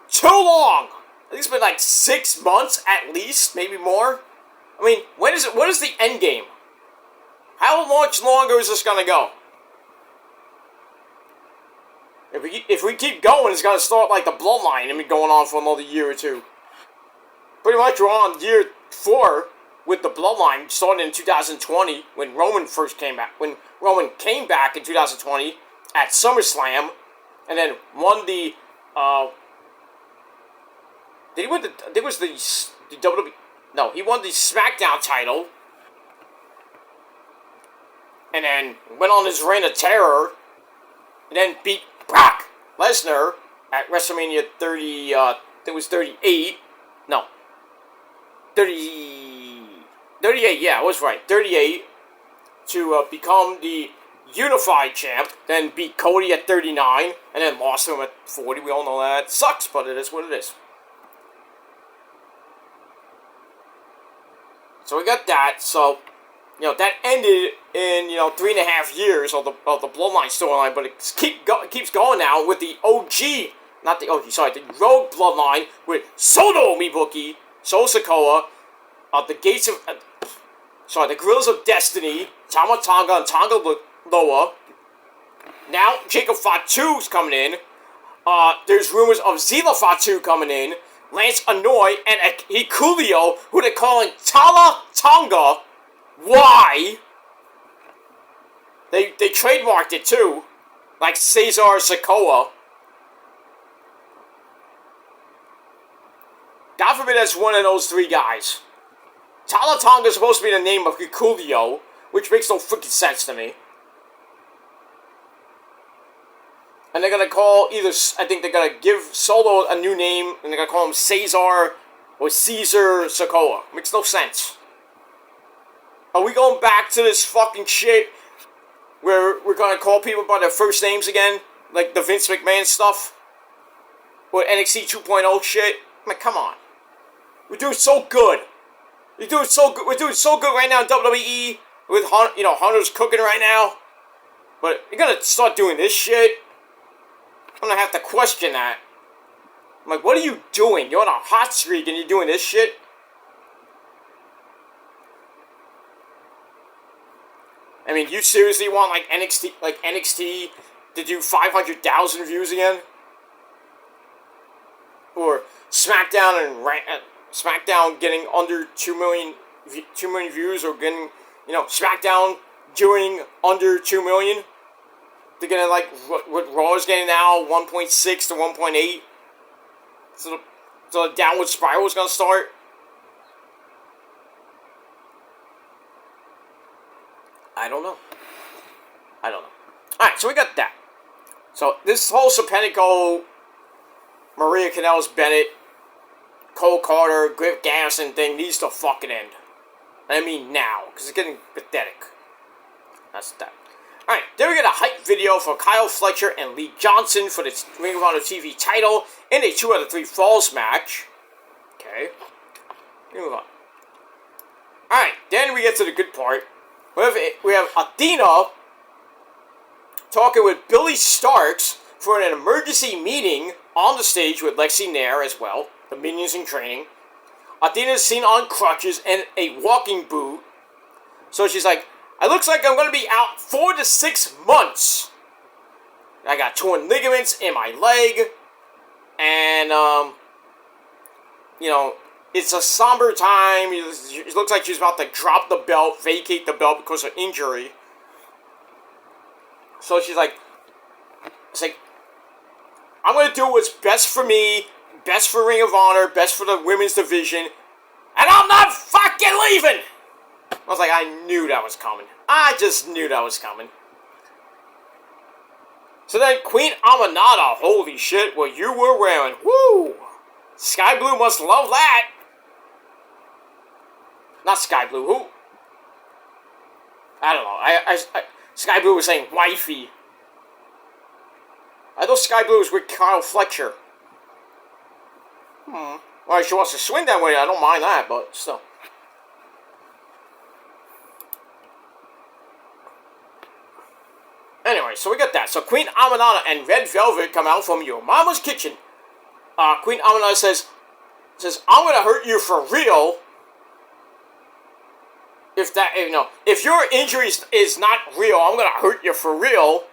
too long. I think it's been like 6 months at least, maybe more. I mean, what is the end game? How much longer is this gonna go? If we keep going, it's gonna start like the Bloodline and be going on for another year or two. Pretty much we're on year 4 with the Bloodline, starting in 2020 when Roman first came back. When Roman came back in 2020 at SummerSlam, and then won the. Did he win the? I think it was the WWE. No, he won the SmackDown title, and then went on his reign of terror, and then beat Brock Lesnar at WrestleMania 30. I think it was 38. No. 38, yeah, I was right. 38 to become the Unified Champ, then beat Cody at 39, and then lost to him at 40. We all know that. Sucks, but it is what it is. So we got that. So, that ended in, 3.5 years of the Bloodline storyline, but it keeps going now with the OG, not the OG, sorry, the Rogue Bloodline with Soto Mibuki, Solo Sikoa, the Gates of, the Gorillas of Destiny, Tama Tonga and Tonga Loa. Now Jacob Fatu's coming in. There's rumors of Zila Fatu coming in. Lance Anoy and Hikuleo, who they're calling Tala Tonga. Why? They trademarked it too, like Cesar Sikoa. God forbid that's one of those 3 guys. Tala Tonga is supposed to be the name of Hikuleo, which makes no freaking sense to me. And they're gonna call I think they're gonna give Solo a new name, and they're gonna call him Cesar or Caesar Sikoa. Makes no sense. Are we going back to this fucking shit where we're gonna call people by their first names again? Like the Vince McMahon stuff? Or NXT 2.0 shit? I mean, come on. We're doing so good. We're doing so good right now in WWE with Hunter's cooking right now. But you're gonna start doing this shit. I'm gonna have to question that. I'm like, what are you doing? You're on a hot streak and you're doing this shit? I mean, you seriously want NXT to do 500,000 views again? Or SmackDown getting under 2 million views, or getting, SmackDown doing under 2 million? They're getting like what Raw is getting now, 1.6 to 1.8. So the downward spiral is gonna start. I don't know. Alright, so we got that. So this whole Serpentico, Maria Kanellis Bennett, Cole Carter, Griff Garrison thing needs to fucking end. I mean now, because it's getting pathetic. That's that. Alright, then we get a hype video for Kyle Fletcher and Lee Johnson for the Ring of Honor TV title in a 2 out of 3 falls match. Okay. Move on. Alright, then we get to the good part. We have Athena talking with Billy Starks for an emergency meeting on the stage with Lexi Nair as well, the minions in training. Athena is seen on crutches and a walking boot. So she's like, it looks like I'm going to be out 4 to 6 months. I got torn ligaments in my leg. And, you know, it's a somber time. It looks like she's about to drop the belt, vacate the belt because of injury. So she's like, it's like, I'm going to do what's best for me, best for Ring of Honor, best for the women's division, and I'm not fucking leaving! I was like, I knew that was coming. I just knew that was coming. So then Queen Aminata, holy shit, what you were wearing. Woo! Sky Blue must love that. Not Sky Blue, who? I don't know. Sky Blue was saying wifey. I thought Sky Blue was with Kyle Fletcher. Well, if she wants to swing that way, I don't mind that, but still. Anyway, so we got that. So Queen Aminata and Red Velvet come out from your mama's kitchen. Queen Aminata says, I'm gonna hurt you for real. If your injury is not real, I'm gonna hurt you for real.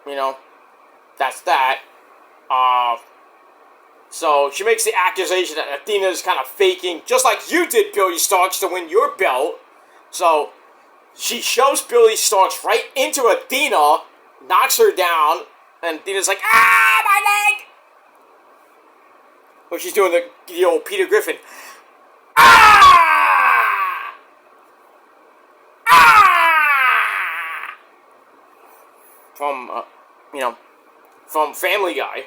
You know, that's that. So she makes the accusation that Athena is kind of faking, just like you did, Billy Starks, to win your belt. So she shoves Billy Starks right into Athena, knocks her down, and Athena's like, ah, my leg! Well, she's doing the old Peter Griffin. Ah! Ah! From Family Guy.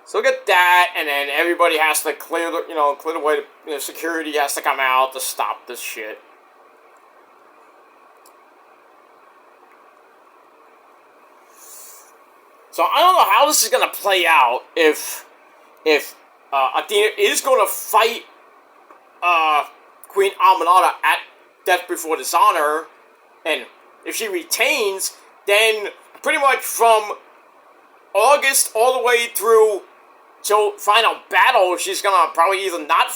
So get that, and then everybody has to clear the way. Security has to come out to stop this shit. So I don't know how this is gonna play out if Athena is gonna fight Queen Aminata at Death Before Dishonor, and if she retains, then pretty much from August all the way through till final battle, she's gonna probably either not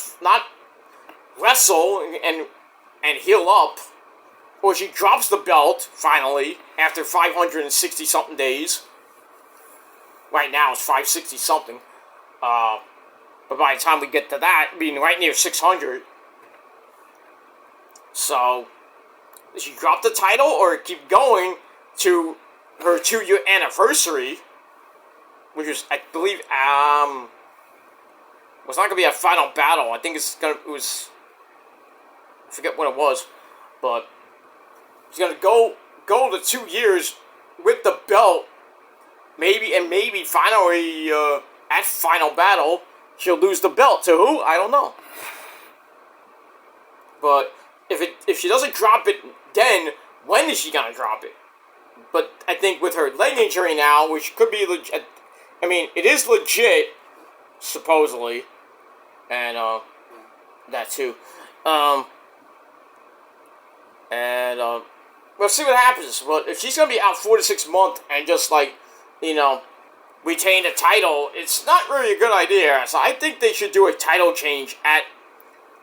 wrestle and heal up, or she drops the belt finally after 560 something days. Right now it's 560 something, but by the time we get to that, being right near 600. So, does she drop the title or keep going to her 2-year anniversary, which is, I believe, was not gonna be a final battle. I think I forget what it was, but she's gonna go the 2 years with the belt. Maybe finally at final battle she'll lose the belt to who? I don't know. But if she doesn't drop it, then when is she gonna drop it? But I think with her leg injury now, which could be legit. I mean, it is legit, supposedly, and that too. We'll see what happens. But if she's gonna be out 4 to 6 months and just retain the title, it's not really a good idea. So I think they should do a title change at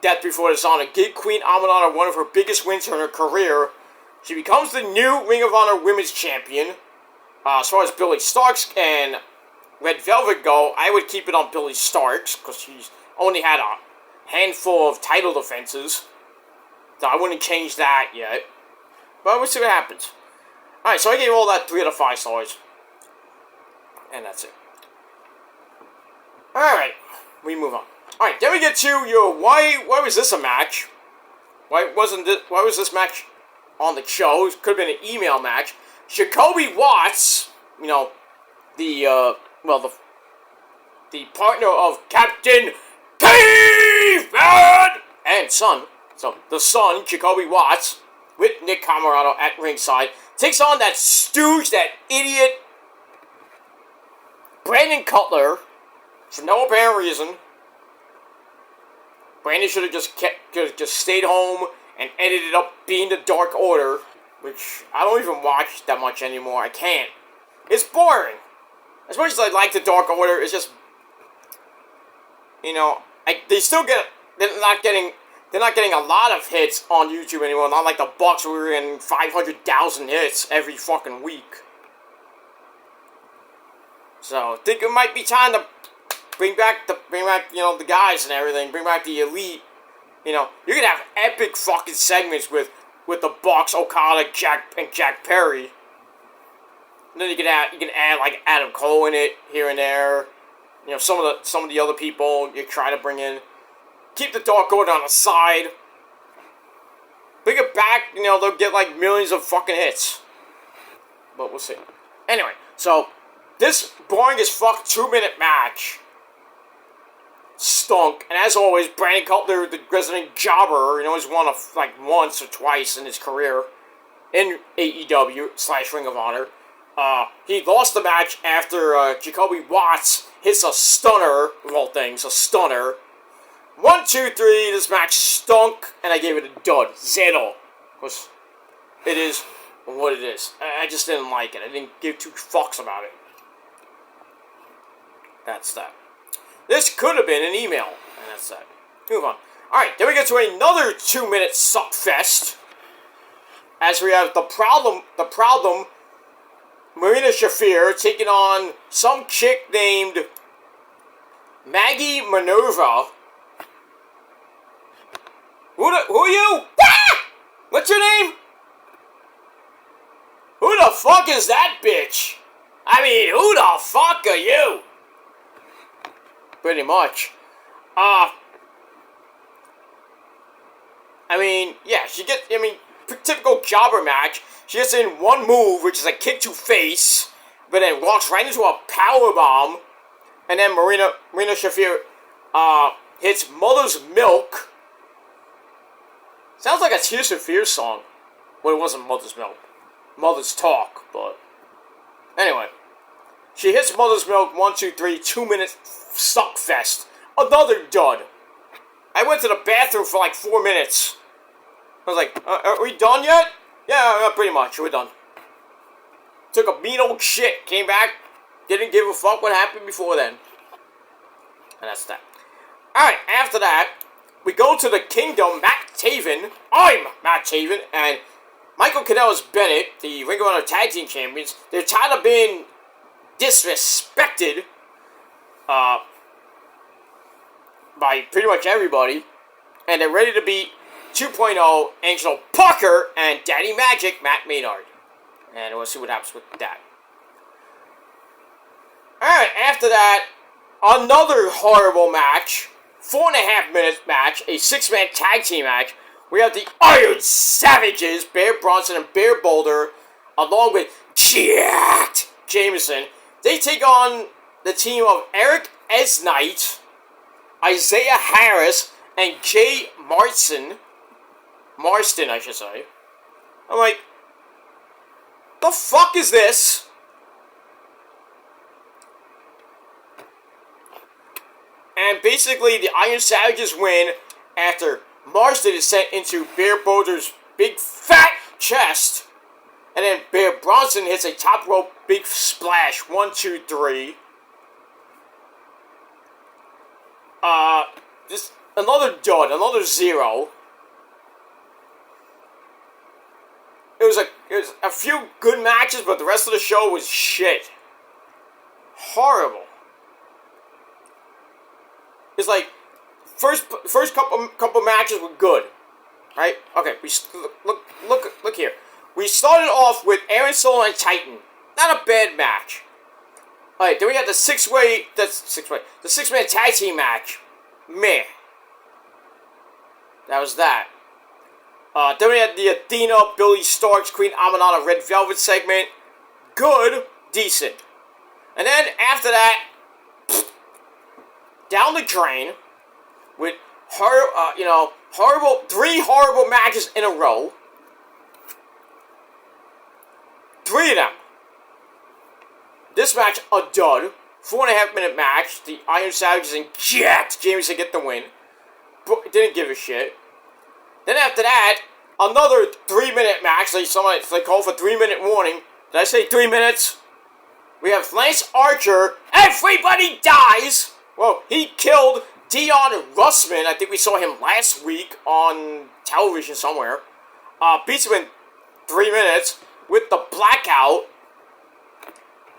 Death Before Dishonor. Give Queen Aminata one of her biggest wins in her career. She becomes the new Ring of Honor Women's Champion. As far as Billy Starks and Red Velvet go, I would keep it on Billy Starks, because she's only had a handful of title defenses. So I wouldn't change that yet. But we'll see what happens. Alright, so I gave all that 3 out of 5 stars. And that's it. Alright, we move on. Alright, then we get to your why was this a match? Why was this match on the show? It could have been an email match. Jacoby Watts, the partner of Captain Caveman and son. So the son, Jacoby Watts, with Nick Camarado at ringside. Takes on that stooge, that idiot, Brandon Cutler, for no apparent reason. Brandon should have just stayed home and edited up being the Dark Order, which I don't even watch that much anymore. I can't. It's boring. As much as I like the Dark Order, it's just, you know, they're not getting a lot of hits on YouTube anymore. Not like the Bucks who were in 500,000 hits every fucking week. So I think it might be time to bring back the guys and everything. Bring back the elite. You know, you're gonna have epic fucking segments with the Bucks, Okada, Jack Perry. And then you can add like Adam Cole in it here and there. You know, some of the other people you try to bring in. Keep the Dark Order on the side. Bring it back, you know, they'll get like millions of fucking hits. But we'll see. Anyway, so this boring as fuck 2-minute match stunk. And as always, Brandon Cutler, the resident jobber, you know, he's won like once or twice in his career in AEW / Ring of Honor. He lost the match after Jacoby Watts hits a stunner, of all things, a stunner. 1, 2, 3, this match stunk, and I gave it a dud. Zero. Because it is what it is. I just didn't like it. I didn't give 2 fucks about it. That's that. This could have been an email, and that's that. Move on. Alright, then we get to another 2-minute suckfest. As we have the problem, Marina Shafir taking on some chick named Maggie Minerva. Who are you? Ah! What's your name? Who the fuck is that bitch? I mean, who the fuck are you? Pretty much. I mean, yeah, typical jobber match. She gets in one move, which is a kick to face, but then walks right into a power bomb, and then Marina Shafir hits Mother's Milk. Sounds like a Tears for Fears song. Well, it wasn't Mother's Milk. Mother's Talk, but anyway. She hits Mother's Milk, 1, 2, 3, 2-minute suckfest. Another dud. I went to the bathroom for like 4 minutes. I was like, are we done yet? Yeah, pretty much. We're done. Took a mean old shit. Came back. Didn't give a fuck what happened before then. And that's that. Alright, after that, we go to the Kingdom. Matt Taven. I'm Matt Taven. And Michael Kanellis-Bennett, the Ring of Honor Tag Team Champions. They're tired of being disrespected by pretty much everybody, and they're ready to beat 2.0 Angelo Parker and Daddy Magic Matt Maynard, and we'll see what happens with that. Alright, after that, another horrible match, 4.5 minute match, a 6-man tag team match. We have the Iron Savages, Bear Bronson and Bear Boulder, along with Jacked Jameson. They take on the team of Eric Esnight, Isaiah Harris, and Jay Marston, I should say. I'm like, the fuck is this? And basically, the Iron Savages win after Marston is sent into Bear Boulder's big fat chest. And then Bear Bronson hits a top rope big splash. 1, 2, 3. Just another dud, another 0. It was a few good matches, but the rest of the show was shit. Horrible. It's like first couple matches were good, right? Okay, look here. We started off with Aaron Solo and Titan. Not a bad match. Alright, then we had the 6-man tag team match. Meh. That was that. Then we had the Athena, Billy Starks, Queen Amanada, Red Velvet segment. Good. Decent. And then after that, down the drain with three horrible matches in a row. 3 of them. This match, a dud. 4.5-minute match. The Iron Savages and jacked Jameson get the win. But didn't give a shit. Then after that, another 3-minute match. They call for 3-minute warning. Did I say 3 minutes? We have Lance Archer. Everybody dies! Well, he killed Dion Russman. I think we saw him last week on television somewhere. Beats him in 3 minutes with the blackout.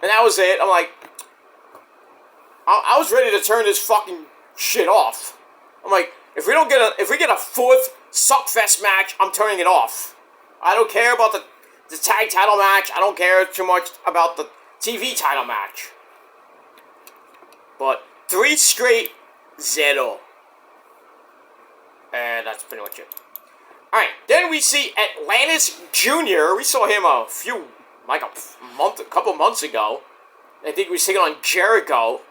And that was it. I'm like, I was ready to turn this fucking shit off. I'm like, if we get a 4th suckfest match, I'm turning it off. I don't care about the tag title match. I don't care too much about the TV title match. But 3 straight 0. And that's pretty much it. Alright, then we see Atlantis Jr. We saw him a couple months ago. I think he was taking on Jericho.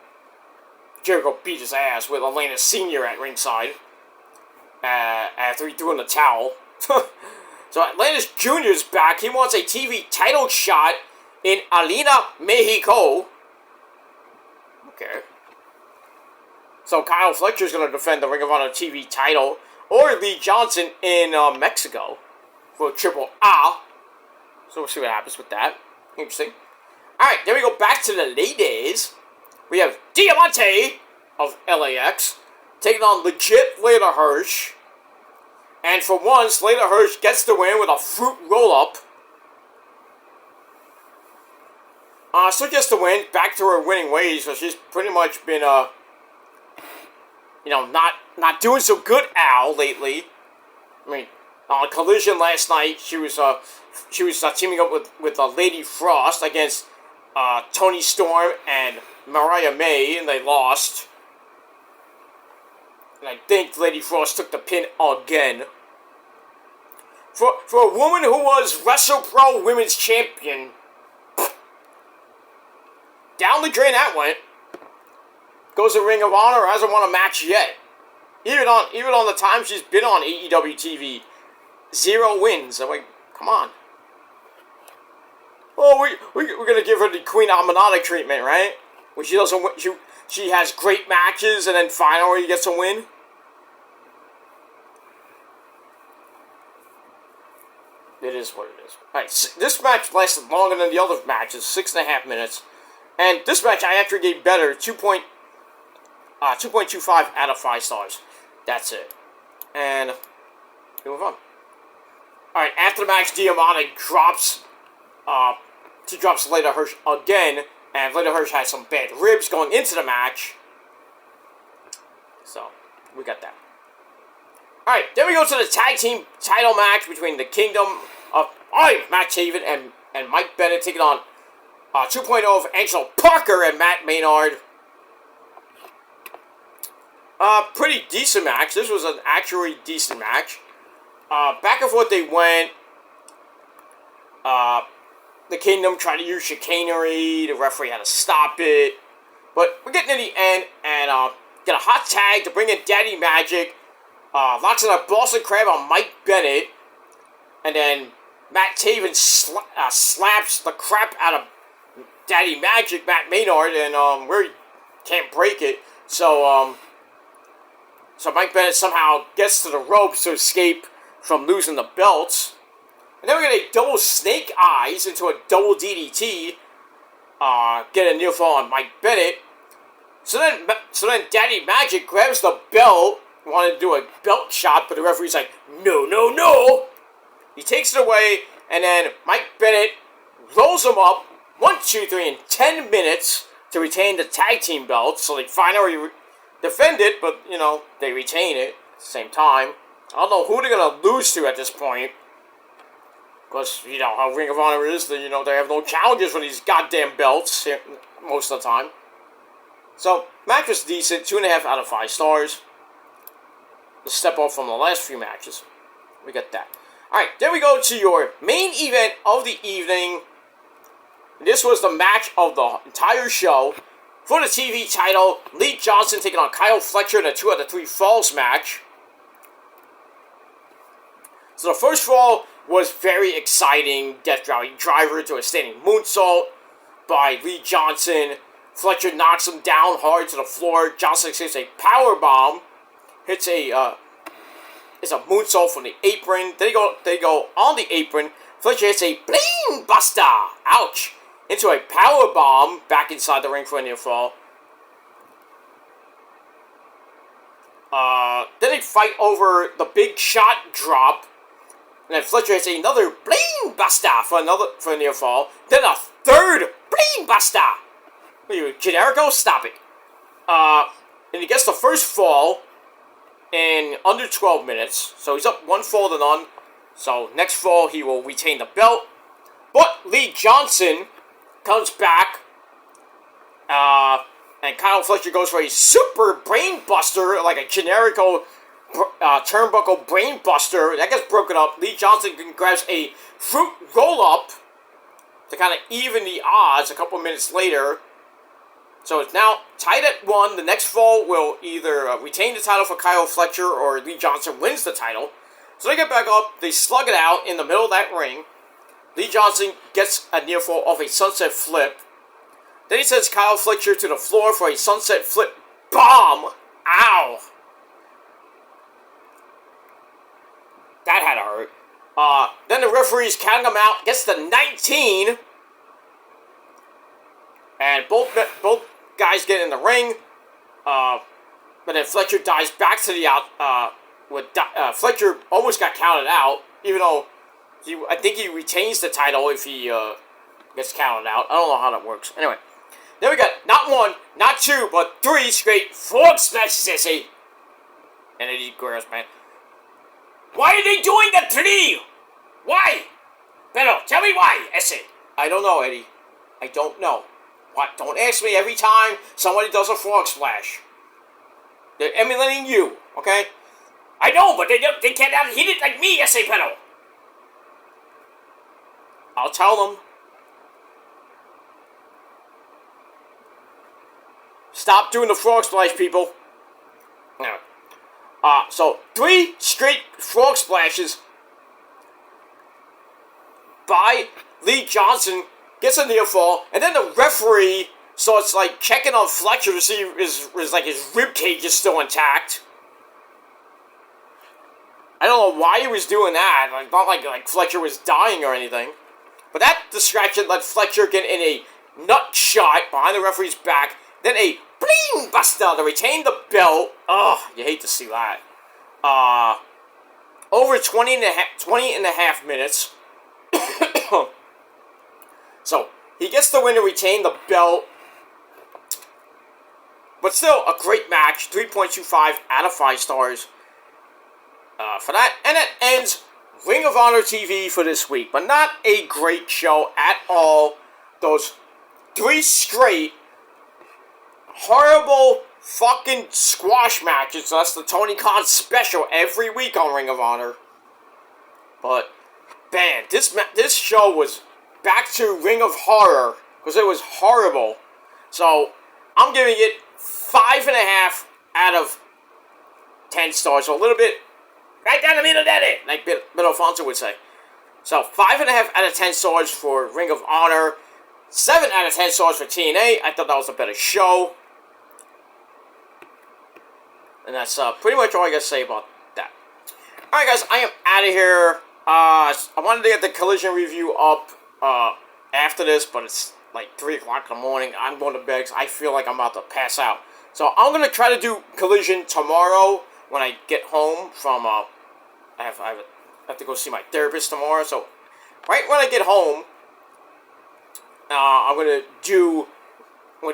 Jericho beat his ass with Atlantis Sr. at ringside. After he threw in the towel. So Atlantis Jr. is back. He wants a TV title shot in Arena, Mexico. Okay. So Kyle Fletcher is going to defend the Ring of Honor TV title. Or Lee Johnson in Mexico for Triple A. So we'll see what happens with that. Interesting. Alright, then we go back to the ladies. We have Diamante of LAX taking on legit Layla Hirsch. And for once, Layla Hirsch gets the win with a fruit roll-up. So gets the win, back to her winning ways, so she's pretty much been, not doing so good, Al, lately. I mean, on Collision last night, she was teaming up with Lady Frost against Toni Storm and Mariah May, and they lost. And I think Lady Frost took the pin again. For a woman who was WrestlePro Women's Champion, down the drain that went. Goes to Ring of Honor, hasn't won a match yet. Even on the time she's been on AEW TV, 0 wins. I'm like, come on. Well, we're gonna give her the Queen Aminata treatment, right? When she doesn't win, she has great matches and then finally gets a win. It is what it is. Alright, this match lasted longer than the other matches, 6.5 minutes. And this match I actually gave better, 2.25 out of 5 stars. That's it. And we move on. Alright, after the match, Diamante drops Layla Hirsch again, and Layla Hirsch has some bad ribs going into the match. So, we got that. Alright, then we go to the tag team title match between the Kingdom of Matt Taven and Mike Bennett taking on 2.0 of Angelo Parker and Matt Maynard. Pretty decent match. This was an actually decent match. Back and forth they went. The Kingdom tried to use chicanery. The referee had to stop it. But we're getting to the end and get a hot tag to bring in Daddy Magic. Locks in a Boston Crab on Mike Bennett. And then Matt Taven slaps the crap out of Daddy Magic, Matt Maynard, and where he can't break it. So Mike Bennett somehow gets to the ropes to escape from losing the belts. And then we get a double snake eyes into a double DDT. Get a near fall on Mike Bennett. So then Daddy Magic grabs the belt, wanted to do a belt shot, but the referee's like, no, no, no. He takes it away, and then Mike Bennett rolls him up, 1, 2, 3, in 10 minutes to retain the tag team belts. So they finally defend it, but, they retain it at the same time. I don't know who they're going to lose to at this point. Because, how Ring of Honor is, they have no challenges for these goddamn belts most of the time. So, match was decent, 2.5 out of 5 stars. A step up from the last few matches. We got that. Alright, then we go to your main event of the evening. This was the match of the entire show. For the TV title, Lee Johnson taking on Kyle Fletcher in a 2 out of 3 falls match. So the first fall was very exciting. Death Valley Driver to a standing moonsault by Lee Johnson. Fletcher knocks him down hard to the floor. Johnson hits a power bomb. Hits a moonsault from the apron. They go on the apron. Fletcher hits a bling buster. Ouch. Into a power bomb back inside the ring for a near fall. Then they fight over the big shot drop. And then Fletcher hits another bling buster for a near fall. Then a third bling buster. What are you, Generico? Stop it. And he gets the first fall in under 12 minutes. So he's up 1 fall to none. So next fall he will retain the belt. But Lee Johnson comes back. And Kyle Fletcher goes for a super brain buster, like a Generico turnbuckle brain buster. That gets broken up. Lee Johnson grabs a fruit roll-up to kind of even the odds a couple minutes later. So it's now tied at 1. The next fall will either retain the title for Kyle Fletcher or Lee Johnson wins the title. So they get back up. They slug it out in the middle of that ring. Lee Johnson gets a near fall off a sunset flip. Then he sends Kyle Fletcher to the floor for a sunset flip bomb. Ow. That had to hurt. Then the referee's counting him out. Gets to 19. And both guys get in the ring. But then Fletcher dives back to the out. Fletcher almost got counted out. Even though I think he retains the title if he gets counted out. I don't know how that works. Anyway. Then we got not 1, not 2, but 3 straight frog splashes, Essie. And Eddie Guerrero's man. Why are they doing the 3? Why? Pero, tell me why, Essie. I don't know, Eddie. I don't know. What? Don't ask me every time somebody does a frog splash. They're emulating you, okay? I know, but they can't hit it like me, Essie Pero. I'll tell them. Stop doing the frog splash, people. So 3 straight frog splashes by Lee Johnson, gets a near fall, and then the referee starts like checking on Fletcher to see if like his rib cage is still intact. I don't know why he was doing that. Like, not like Fletcher was dying or anything. But that distraction let Fletcher get in a nut shot behind the referee's back. Then a bling buster to retain the belt. Ugh, you hate to see that. Over 20 and a half minutes. So, he gets the win to retain the belt. But still, a great match. 3.25 out of 5 stars for that. And it ends Ring of Honor TV for this week. But not a great show at all. Those 3 straight horrible fucking squash matches. So that's the Tony Khan special every week on Ring of Honor. But, man, this show was back to Ring of Horror. Because it was horrible. So, I'm giving it 5.5 out of 10 stars. So a little bit right down the middle of that, like Bill Alfonso would say. So 5.5 out of 10 stars for Ring of Honor. 7 out of 10 stars for TNA. I thought that was a better show. And that's pretty much all I gotta say about that. Alright guys, I am out of here. I wanted to get the Collision review up after this, but it's like 3 o'clock in the morning. I'm going to bed because I feel like I'm about to pass out. So I'm going to try to do Collision tomorrow when I get home from, I have to go see my therapist tomorrow. So right when I get home, I'm going to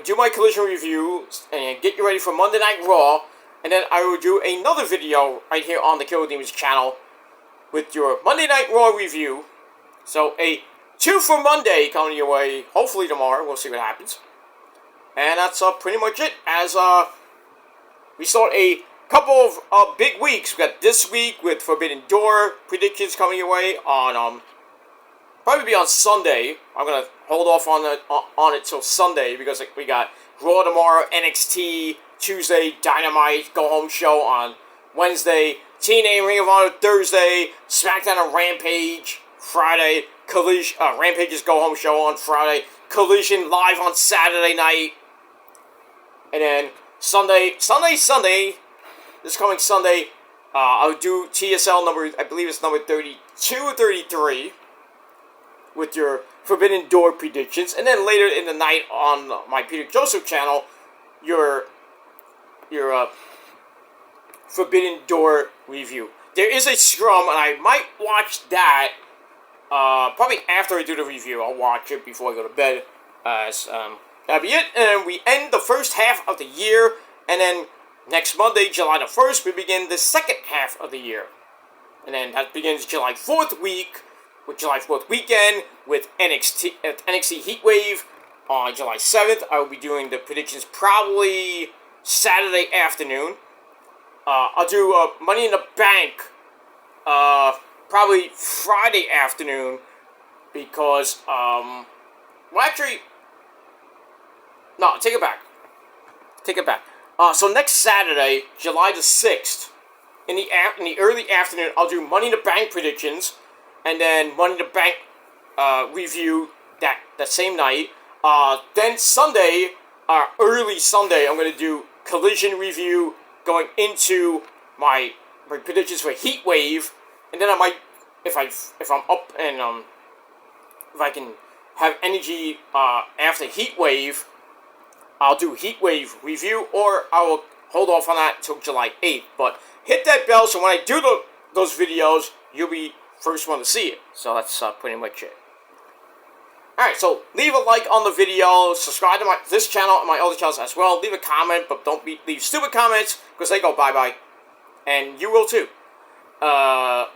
do my Collision review and get you ready for Monday Night Raw. And then I will do another video right here on the Killer Demons channel with your Monday Night Raw review. So a 2 for Monday coming your way, hopefully tomorrow. We'll see what happens. And that's pretty much it. As we start a couple of big weeks. We got this week with Forbidden Door predictions coming your way on probably be on Sunday. I'm gonna hold off on it till Sunday because we got Raw tomorrow, NXT Tuesday, Dynamite, Go Home show on Wednesday, TNA Ring of Honor Thursday, SmackDown and Rampage Friday, Collision, Rampage's Go Home show on Friday, Collision live on Saturday night, and then Sunday, this coming Sunday, I'll do TSL number, I believe it's number 32 or 33, with your Forbidden Door predictions, and then later in the night on my Peter Joseph channel, your Forbidden Door review. There is a scrum, and I might watch that, probably after I do the review. I'll watch it before I go to bed, that'll be it, and we end the first half of the year, and then next Monday, July the 1st, we begin the second half of the year. And then that begins July 4th week, with July 4th weekend, with NXT Heatwave. On July 7th, I will be doing the predictions probably Saturday afternoon. I'll do Money in the Bank probably Friday afternoon, because, well, actually, no, take it back. So next Saturday, July the 6th, in the early afternoon, I'll do Money in the Bank predictions, and then Money in the Bank review that same night. Then Sunday, early Sunday, I'm going to do Collision review, going into my predictions for Heatwave, and then I might, if I'm up and if I can have energy after Heatwave, I'll do Heatwave review, or I will hold off on that until July 8th. But hit that bell so when I do those videos, you'll be first one to see it. So that's pretty much it. Alright, so leave a like on the video, subscribe to this channel and my other channels as well. Leave a comment, but don't leave stupid comments, because they go bye-bye. And you will too. And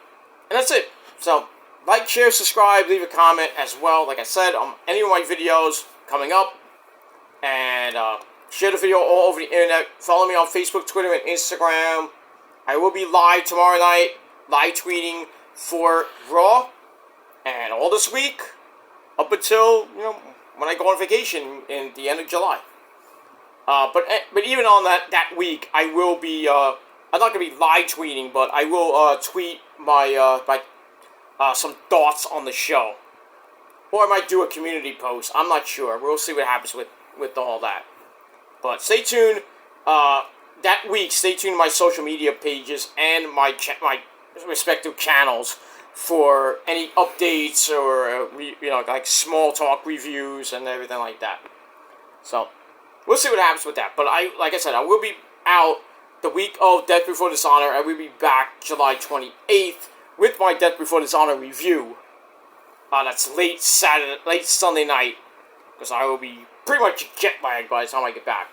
that's it. So, like, share, subscribe, leave a comment as well. Like I said, on any of my videos coming up. And share the video all over the internet. Follow me on Facebook, Twitter, and Instagram. I will be live tomorrow night, live tweeting for Raw. And all this week, up until, when I go on vacation in the end of July. But even on that week, I will be, I'm not going to be live tweeting, but I will tweet my some thoughts on the show. Or I might do a community post. I'm not sure. We'll see what happens with all that. But stay tuned. That week, stay tuned to my social media pages and my respective channels for any updates or, like small talk reviews and everything like that. So, we'll see what happens with that. But like I said, I will be out the week of Death Before Dishonor. I will be back July 28th with my Death Before Dishonor review. That's late Sunday night, because I will be pretty much jet lagged by the time I get back.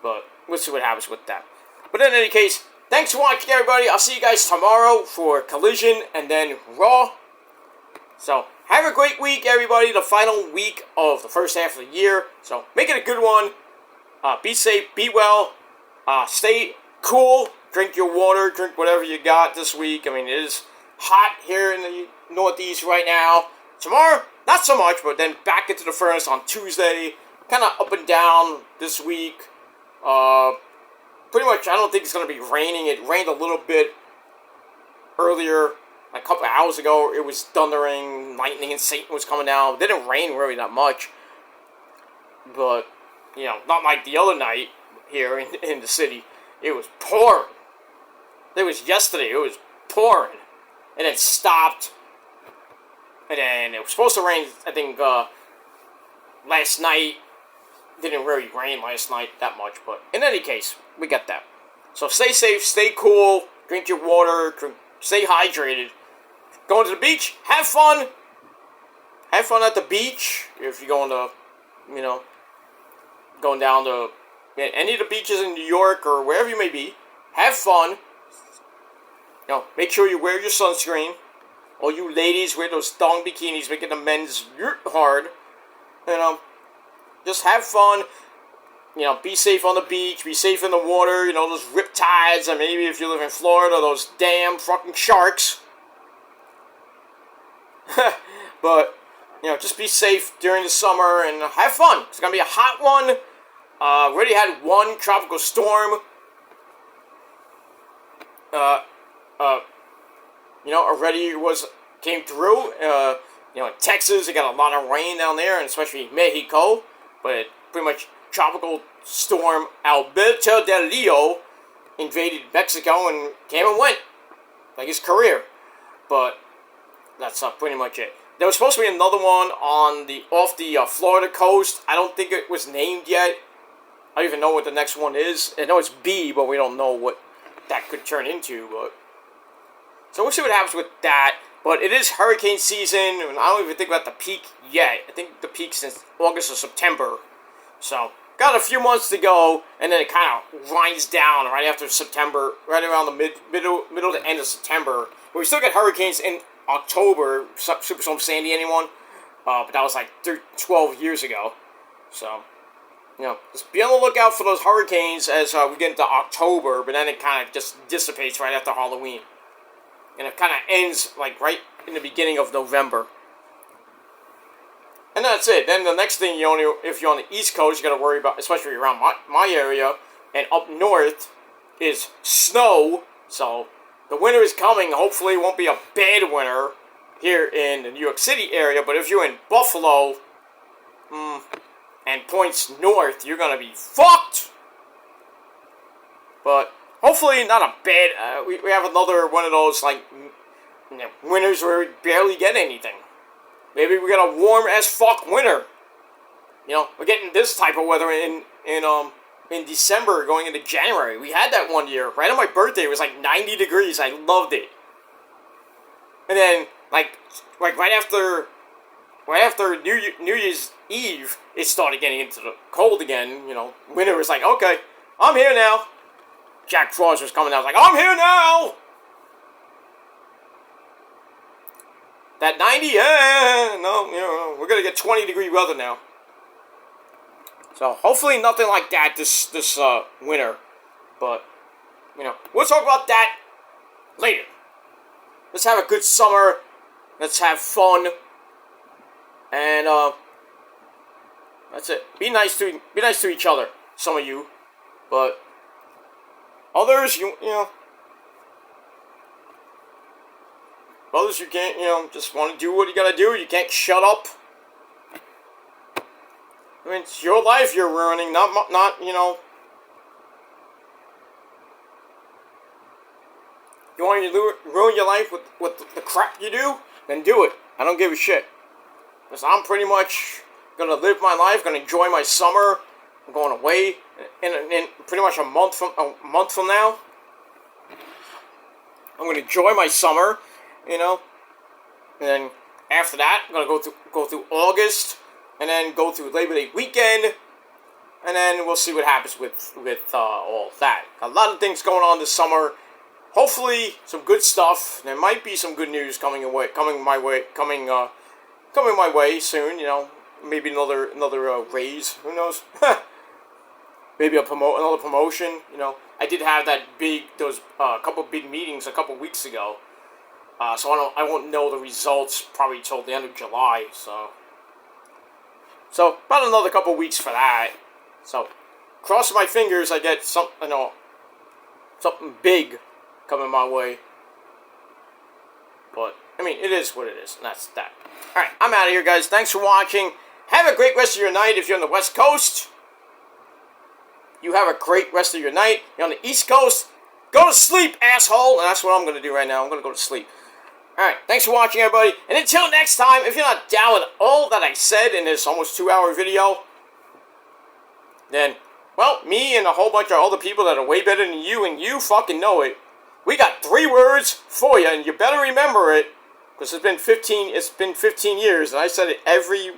But we'll see what happens with that. But in any case, thanks for watching, everybody. I'll see you guys tomorrow for Collision and then Raw. So, have a great week, everybody. The final week of the first half of the year. So, make it a good one. Be safe, be well, stay cool, drink your water, drink whatever you got this week. I mean, it is hot here in the Northeast right now. Tomorrow, not so much, but then back into the furnace on Tuesday. Kind of up and down this week. Pretty much, I don't think it's going to be raining. It rained a little bit earlier, a couple of hours ago. It was thundering, lightning, and Satan was coming down. It didn't rain really that much. But, not like the other night here in the city. It was pouring. It was yesterday. It was pouring. And it stopped. And then it was supposed to rain, I think, last night. Didn't really rain last night that much, but in any case, we got that. So stay safe, stay cool, drink your water, stay hydrated. Going to the beach, have fun. Have fun at the beach. If you're going to, going down to any of the beaches in New York or wherever you may be, have fun. Make sure you wear your sunscreen. All you ladies wear those thong bikinis, making the men's hard. Just have fun, be safe on the beach, be safe in the water, those riptides, and maybe if you live in Florida, those damn fucking sharks. But, just be safe during the summer and have fun. It's going to be a hot one. Already had one tropical storm uh, uh, already came through. In Texas, they got a lot of rain down there, and especially Mexico. But pretty much tropical storm Alberto del Rio invaded Mexico and came and went, like his career. But that's pretty much it. There was supposed to be another one off the Florida coast. I don't think it was named yet. I don't even know what the next one is. I know it's B, but we don't know what that could turn into. But so we'll see what happens with that. But it is hurricane season, and I don't even think about the peak yet. I think the peak's since August or September. So got a few months to go, and then it kind of winds down right after September, right around the middle to end of September. But we still get hurricanes in October. Superstorm Sandy, anyone? But that was like 12 years ago. So, just be on the lookout for those hurricanes as we get into October, but then it kind of just dissipates right after Halloween. And it kind of ends like right in the beginning of November. And that's it. Then the next thing if you're on the East Coast, you got to worry about, especially around my area and up north, is snow. So the winter is coming. Hopefully, it won't be a bad winter here in the New York City area. But if you're in Buffalo and points north, you're gonna be fucked. But hopefully, not a bad. We have another one of those like winters where we barely get anything. Maybe we got a warm as fuck winter. We're getting this type of weather in December going into January. We had that one year. Right on my birthday, it was like 90 degrees. I loved it. And then, like right after New Year's Eve, it started getting into the cold again. Winter was like, okay, I'm here now. Jack Frost was coming out. I was like, I'm here now. That 90, no, we're gonna get 20-degree weather now. So hopefully nothing like that this winter. But we'll talk about that later. Let's have a good summer. Let's have fun. And that's it. Be nice to each other. Some of you, but others, others, you can't, just want to do what you gotta do. You can't shut up. I mean, it's your life you're ruining, not. You want to ruin your life with the crap you do? Then do it. I don't give a shit. Because I'm pretty much gonna live my life, gonna enjoy my summer. I'm going away in pretty much a month from now. I'm gonna enjoy my summer. And then after that, I'm gonna go through August, and then go through Labor Day weekend, and then we'll see what happens with all that. A lot of things going on this summer. Hopefully, some good stuff. There might be some good news coming my way soon. Maybe another raise. Who knows? Maybe another promotion. I did have those couple big meetings a couple weeks ago. So I won't know the results probably till the end of July. So about another couple weeks for that. So crossing my fingers, I get something big coming my way. But I mean, it is what it is, and that's that. All right, I'm out of here, guys. Thanks for watching. Have a great rest of your night if you're on the West Coast. You have a great rest of your night. You're on the East Coast. Go to sleep, asshole. And that's what I'm going to do right now. I'm going to go to sleep. Alright, thanks for watching, everybody. And until next time, if you're not down with all that I said in this almost 2-hour video, then, well, me and a whole bunch of other people that are way better than you, and you fucking know it, we got 3 words for you, and you better remember it, because it's been 15 years, and I said it every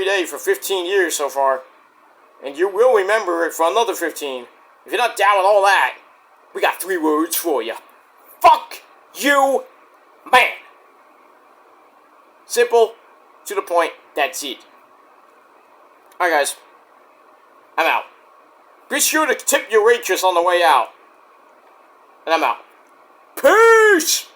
day for 15 years so far, and you will remember it for another 15. If you're not down with all that, we got 3 words for you. Fuck you, man. Simple, to the point, that's it. Alright, guys. I'm out. Be sure to tip your waitress on the way out. And I'm out. Peace!